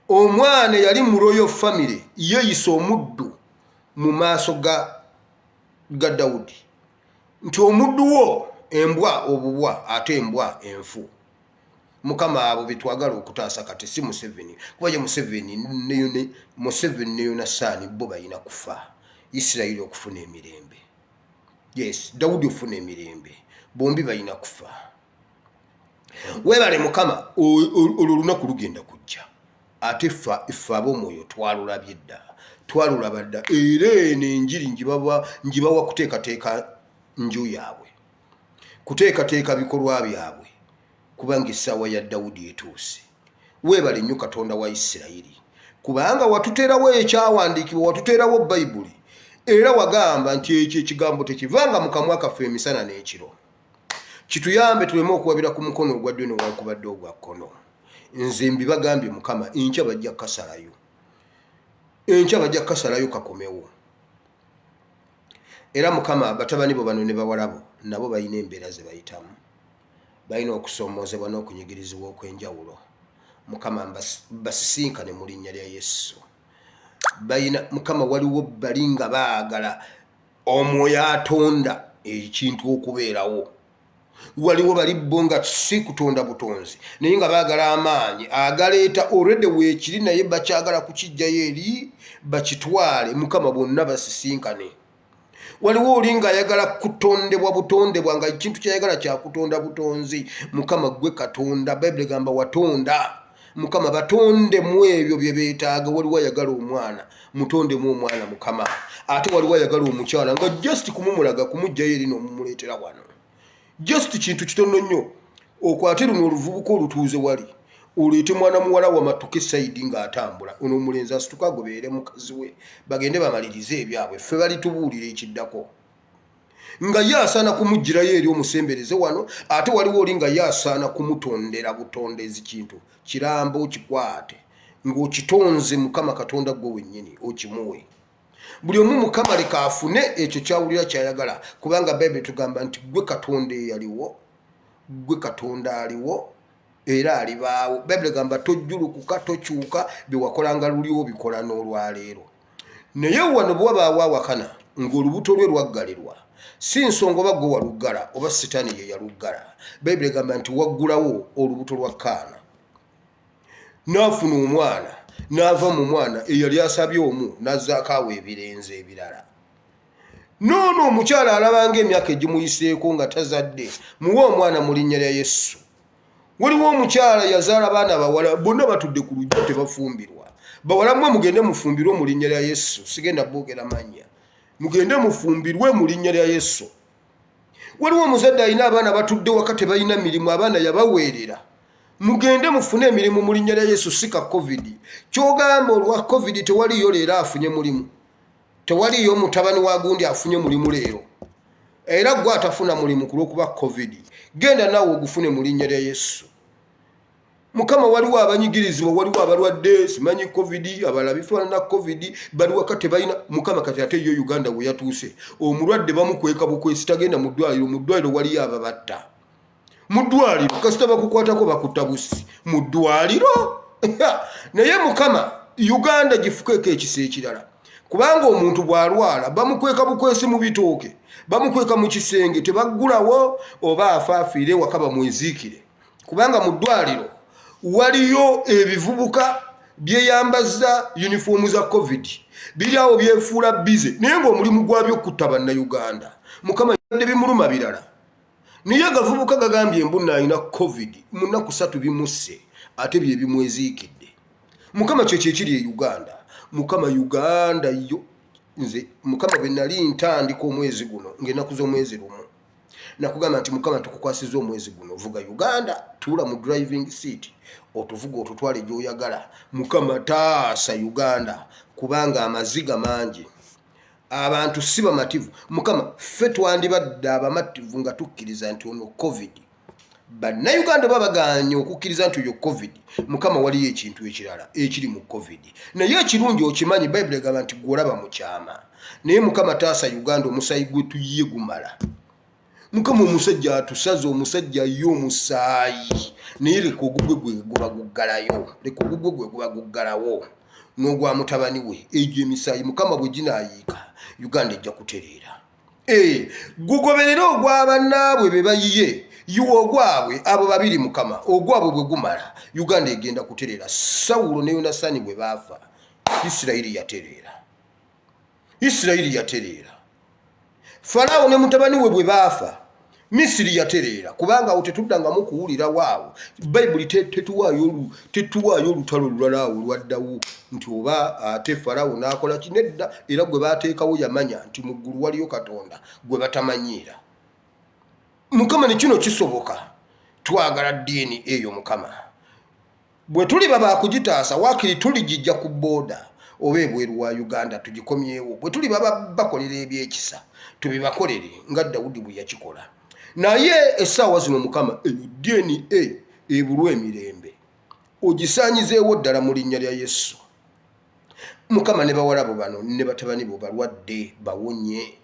omwana yali mu royal family yeeyisa omuddu mu maaso ga Dawudi nti omudduwo embwa obubwa ate embwa enfu mukama abo betwagala okutaasa kati si Museveni kuba ye Museveni ne Yonasaani bo balina kufa Isirayiri okufuna emirembe yes Dawudi ofuna emirembe bombi balina kufa webale mukama olwo lunaku lugenda kujja ate iffe ab'omwoyo twalulabye dda twalulaba dda era enjiri njibawa kuteekateeka nju yaabwe kuteekateeka bikolwa byabwe kubanga essaawa ya Dawudi etuuse webale nnyo Katonda wa Isirayiri kubanga watuterawo ekyawandiikibwa watuterawo Bayibuli era wagamba nti ekyo ekigambo tekivanga mu kamwa kaffe emisana n'ekiro kituyambe tuleme okuwabira ku mukono ogwa ddyo newankubadde ogwa kkono nze mbibagambye mukama enkya bajja kasalayo kakomewo era mukama batabani bo bano ne bawalabo nabo balina embeera ze bayitamu balina okusoomoozebwa n'okunyigirizibwa okw'enjawulo mukama basisinkane mu linnya lya Yesu balina mukama waliwo bali nga baagala omwoyo atonda ekintu okubeerawo waliwo bali bonga si kutonda butonzi naye nga baagala amaanyi agaleeta already weekiri naye bakyagala kukijjayo eri bakitwale mukama bonna basisinkane. Waliwo oli ng'ayagala kutondebwa butondebwa nga ekintu kyayagala kyakutonda butonzi. Mukama gwe Katonda, Bayibuli egamba watonda. Mukama batonde mu ebyo bye beetaaga. Waliwo ayagala omwana, mutonde mu omwana Mukama. Ate waliwo ayagala omukyala nga just kumumulaga kumujjayo eri n'omumuleetera wano. Just kintu kitono nnyo. Okwate luno oluvubuka olutuuze wali. Oleete mwana muwala wa matuke saidi ng'atambula. Ono omulenzi asituka agoberere mukazi we. Bagende bamalirize ebyabwe. Ffe balitubuulira ekiddako. Nga ye asaana kumuggyirayo eri omusembereze wano, ate waliwo oli nga ye asaana kumutondera butondezi kintu. Kirambo kikwate. Ng'okitonze Mukama Katonda gwe wennyini okimuwe. Buli omu Mukama leka afune ekyo kyawulira kyayagala. Kubanga Bayibuli tugamba nti gwe Katonda eyaliwo, gwe Katonda aliwo, era alibaawo. Bayibuli gamba tojjulukuka tokyuka bye wakolanga luli obikola n'olwaleero. Naye wano bwe wabaawo awakana ng'olubuto lwe lwaggalirwa, si nsonga oba gwe waluggala oba Setaani ye yaluggala. Bayibuli egamba nti waggulawo olubuto lwa Kaana, n'afuna omwana, n'ava mu mwana eyali asabye omu n'azzaako awo ebirenze ebirala. Noono omukyala alabanga emyaka egimuyiseeko nga tazadde, muwe omwana mu linnya lya Yesu. Waliwo omukyala yazaala abaana bawala bonna batudde ku lujja tebafumbirwa. Bawala mmwe mugende mufumbirwe mu linnya lya Yesu. Sigenda boogera mannya. Mugende mufumbirwe mu linnya lya Yesu. Waliwo omuzadde alina abaana batudde waka tebalina mirimu, abaana yabaweerera. Mugende mufune emirimu mu linnya lya Yesu, si ka COVID. Kyogamba olwa COVID tewaliyo leero afunye mulimu. Tewaliyo mutabani wa gundi afunye mulimu leero. Era gwe atafuna mulimu ku lw'okuba COVID. Genda naawe ogufune mu linnya lya Yesu. Mukama waliwo abanyigirizibwa, waliwo abalwadde, simanyi COVID, abalala bifaanana COVID, bali waka tebalina. Mukama kati ate yo Uganda we yatuuse. Omulwadde bamukweka bukwesi tagenda mu ddwaliro, mu ddwaliro waliyo ababatta. Mu ddwaliro kasita bakukwatako bakutta busi. Mu ddwaliro naye Mukama Uganda gifukeeko ekisa ekirala. Kubanga omuntu bw'alwala bamukweka bukwesi mu bitooke, bamukweka mu kisenge, tebaggulawo oba afaafiire waka bamweziikire. Kubanga mu ddwaliro waliyo ebivubuka byeyambaza yunifoomu za COVID, biri awo byefuula bize, naye ng'omulimu gwabyo kutta bannayuganda. Mukama yadde bimuluma birala. Naye agavubuka gagambye mbunna alina COVID, mu nnaku 3 bimusse, ate bye bimweziikidde. Mukama kyo kyekiri e Uganda. Mukama Uganda yo nze Mukama bwe nali ntandika omwezi guno ng'ennaku z'omwezi lumu, nakugamba nti Mukama tukukwasiza omwezi guno, vuga Uganda, tuula mu driving seat, otuvuga otutwale gy'oyagala. Mukama taasa Uganda kubanga amaziga mangi, abantu si bamativu. Mukama ffe twandibadde abamativu nga tukkiriza nti ono COVID. Bannayuganda babaganye okukkiriza nti oyo COVID. Mukama waliyo ekintu ekirala ekiri mu COVID. Naye ekirungi okimanyi, Bayibuli egamba nti gw'olaba mu kyama. Naye Mukama taasa Uganda omusaayi gwe tuyiye gumala. Mukama omusajja atusaze, omusajja ye omusaayi. Naye leka ogugwe gwe guba guggalayo. Leka ogugwe gwe guba guggalawo. N'ogwa mutabani we. Egyo emisaayi Mukama bwe ginaayiika, Uganda ejja kutereera. Gugoberera ogwa bannaabwe be bayiye. Yuwa ogwabwe abo babiri Mukama. Ogwabwe bwe gumala, Uganda egenda kutereera. Sawulo ne Yonasaani bwe baafa, Isirayiri yatereera. Isirayiri yatereera. Falaawo ne mutabani we bwe baafa, Misiri yatereera. Kubanga awo tetuddangamu kuwulira waawo. Bayibuli tetuwaayo olutalo lulala awo lwaddawo nti oba ate Falaawo n'akola kinedda, era gwe baateekawo yamanya nti mu ggulu waliyo Katonda gwe batamanyiira. Mukama ne kino kisoboka. Twagala ddiini eyo Mukama. Bwe tuli babakugitaasa waakiri tuligijja ku booda oba ebweru wa Uganda tugikomyewo. Bwe tuli bakolera ebyekisa tubibakolere nga Dawudi bwe yakikola. Naye essaawa zino Mukama eyo ddiini ebulwa emirembe ogisaanyizeewo ddala mu linnya lya Yesu. Mukama ne bawala bo bano ne batabani bo balwadde bawonye.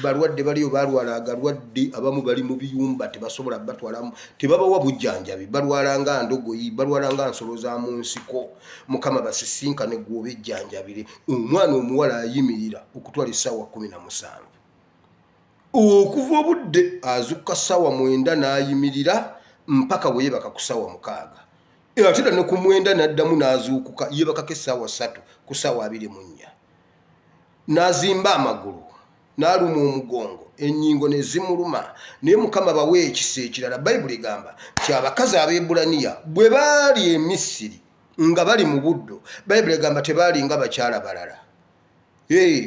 Balwadde baliyo balwala agalwadde, abamu bali mu biyumba tebasobola batwalamu, tebabawa bujjanjabi, balwala nga ndogoyi, balwala nga nsolo za mu nsiko. Mukama basisinkane gwobe ejjanjabire. Omwana omuwala ayimirira okutwala essaawa 17. okuva obudde azuka sawa 9 n'ayimirira mpaka bwe yebaka ku sawa 6 ate ne ku 9 n'addamu n'azuukuka yebakako essaawa 3 ku sawa 24 n'azimba amagulu n'aluma omugongo ennyingo ne zimuluma naye Mukama bawe ekisa ekirala. Bayibuli egamba nti abakazi Abeebulaniya bwe baali e Misiri nga bali mu buddo, Bayibuli egamba tebaali nga bakyala balala.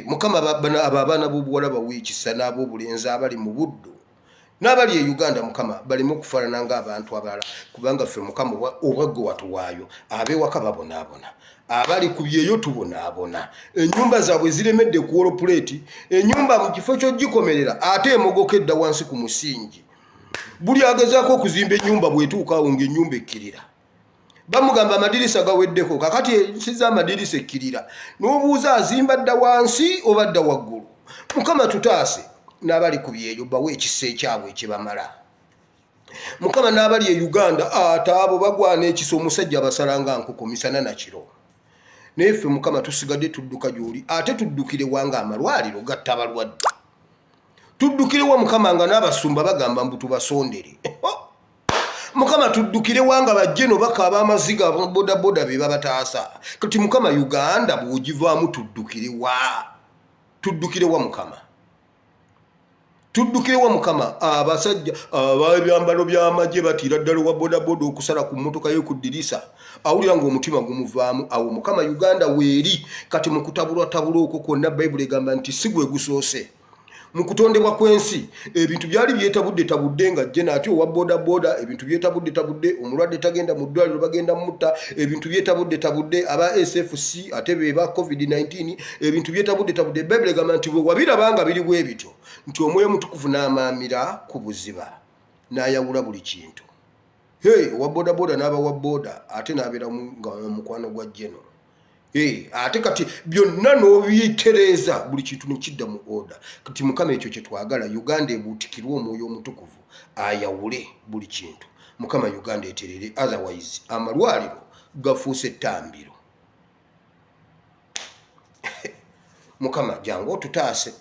Mukama abaana b'obuwala bawe ekisa n'ab'obulenzi abali mu buddo n'abali e Uganda Mukama baleme okufaanana ng'abantu abalala, kubanga ffe Mukama obwagge watuwaayo ab'ewaka babonaabona, abali ku byeyo tubonaabona, ennyumba zaabwe ziremedde ku wolopuleeti, ennyumba mu kifo ky'ogikomerera ate emogoka edda wansi ku musingi. Buli agezaako okuzimba ennyumba bw'etuukaawo ng'ennyumba ekkirira. Bamugamba amadirisa gaweddeko, kakati ensiza amadirisa ekkirira, n'obuuza azimba dda wansi oba dda waggulu. Mukama tutaase n'abali ku byeyo bawe ekisa ekyabwe ekibamala. Mukama n'abali e Uganda ate abo bagwana ekisa omusajja abasalanga nkoko misana na kiro. Naye ffe Mukama tusigadde tudduka gy'oli, ate tuddukire wanga amalwaliro gatta abalwadde. Tuddukire wa Mukama nga n'abasumba bagamba mbu tubasondere. Mukama tuddukire wanga bajjeno bakaaba amaziga bodaboda be babataasa. Kati Mukama Uganda bw'ogivaamu tuddukire wa? Tuddukire wa Mukama? Tuddukire wa Mukama? Abasajja ababyambalo by'amagye batira ddala wa bodaboda okusala ku mmotoka ye ku ddirisa, awulira ng'omutima gumuvaamu. Awo Mukama Uganda weeri. Kati mu kutabulwatabula okwo kwonna Bayibuli egamba nti si gwe gusoose. Mu kutondebwa kw'ensi ebintu byali byetabudde nga jje n'ate owa bodaboda ebintu byetabudde omulwadde tagenda mu ddwaliro bagenda mutta, ebintu byetabudde aba SFC ate be ba COVID-19 ebintu byetabudde. Bayibuli egamba nti bwe wabirabanga biri bwe bityo nti Omwoyo Mutukuvu n'amaamira ku buziba n'ayawula buli kintu. Owa bodaboda n'aba wa boda ate n'abeera nga mukwano gwa jjeno. Ate kati byonna n'obiyitereeza buli kintu ne kidda mu oda. Kati Mukama ekyo kye twagala, Uganda ebuutikirwe Omwoyo Omutukuvu ayawule buli kintu. Mukama Uganda eterere, otherwise amalwaliro gafuuse ettambiro. Mukama jangu otutaase,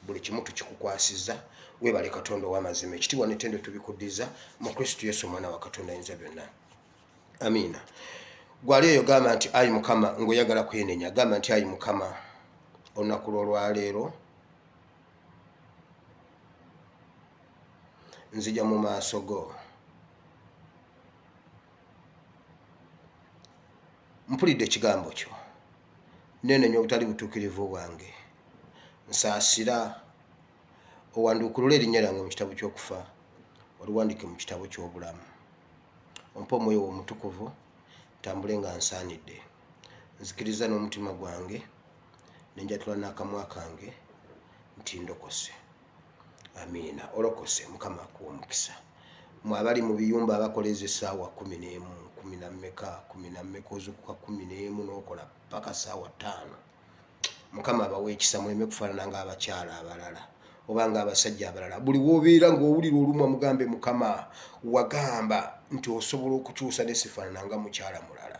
buli kimu tukikukwasizza. Weebale Katonda ow'amazima, ekitiibwa n'ettendo tubikuddiza mu Kristo Yesu Omwana wa Katonda Ayinza Byonna. Amiina. Gwali eyo gamba nti ayi Mukama ng'oyagala kwenenya, gamba nti ayi Mukama olunaku lw'olwaleero nzija mu maaso go. Mpulidde ekigambo kyo, nenenya obutali butuukirivu bwange, nsaasira owanduukulula erinnya lyange mu kitabo ky'okufa, oluwandike mu kitabo ky'obulamu. Ompa Omwoyo Omutukuvu tambule nga nsaanidde, nzikiriza n'omutima gwange nenjatula n'akamwa kange nti ndokose. Amiina. Olokose. Mukama akuwa omukisa. Mmwe abali mu biyumba abakoleza essaawa 11 10 ozukuka 11 n'okola paka ssaawa 5, Mukama abawe ekisa muleme kufaanana ng'abakyala abalala oba ng'abasajja abalala. Buli w'obeera ng'owulira olumwa mugambe Mukama wagamba nti osobola okukyusa ne sifaanana nga mukyala mulala.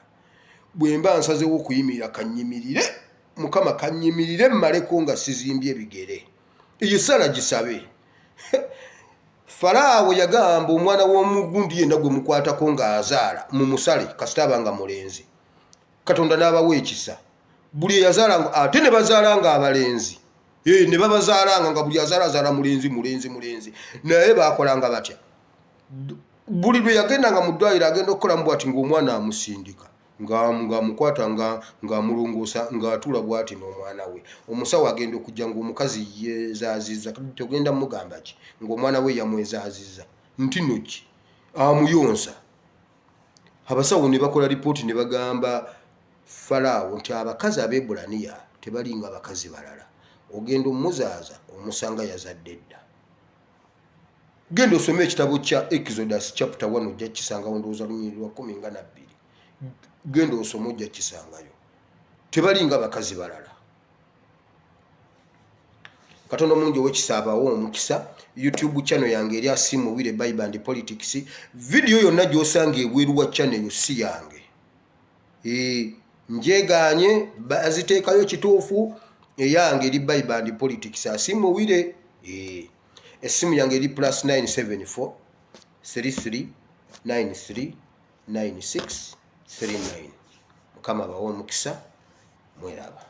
Bwe mba nsazeewo okuyimirira kannyimirire, Mukama kannyimirire mmaleko nga sizimbye ebigere. Eyo essala gisabe. Falaawo yagamba omwana w'omugundi yenna gwe mukwatako ng'azaala mu musale kasita abanga mulenzi. Katonda n'abawa ekisa. Buli eyazaala ate ne bazaala nga abalenzi. Ne babazaalanga nga buli azaala mulenzi. Naye baakolanga batya? Buli lwe yagendanga mu ddwaliro agenda okukolamu bw'ati ng'omwana amusindika, ng'amukwata ng'amulongoosa ng'atuula bw'ati n'omwana we. Omusawo agenda okujja ng'omukazi yeezaazizza. Togenda mugamba ki? Ng'omwana we yamwezaazizza. Ntino ki? Amuyonsa. Abasawo ne bakola lipooti ne bagamba Falaawo nti abakazi Abeebulaniya tebalinga bakazi balala. Ogenda omuzaaza omusanga yazadde dda. Genda osome ekitabo kya Exodus chapter 1 ojja kisangawo ndowooza lunyiriri lwa 12. Genda osome ojja kisangayo. Tebalinga bakazi balala. Katonda mungi ow'ekisa abawo omukisa. YouTube channel yange eri Asimu Wire Bible and Politics. Video yonna gy'osanga ebweru wa channel yo si yange. Njegaanye baziteekayo kituufu eyange eri Bible and Politics. Asimu Wire essimu yange eri +974 33 93 96 39. Mukama bawe omukisa, mweraba.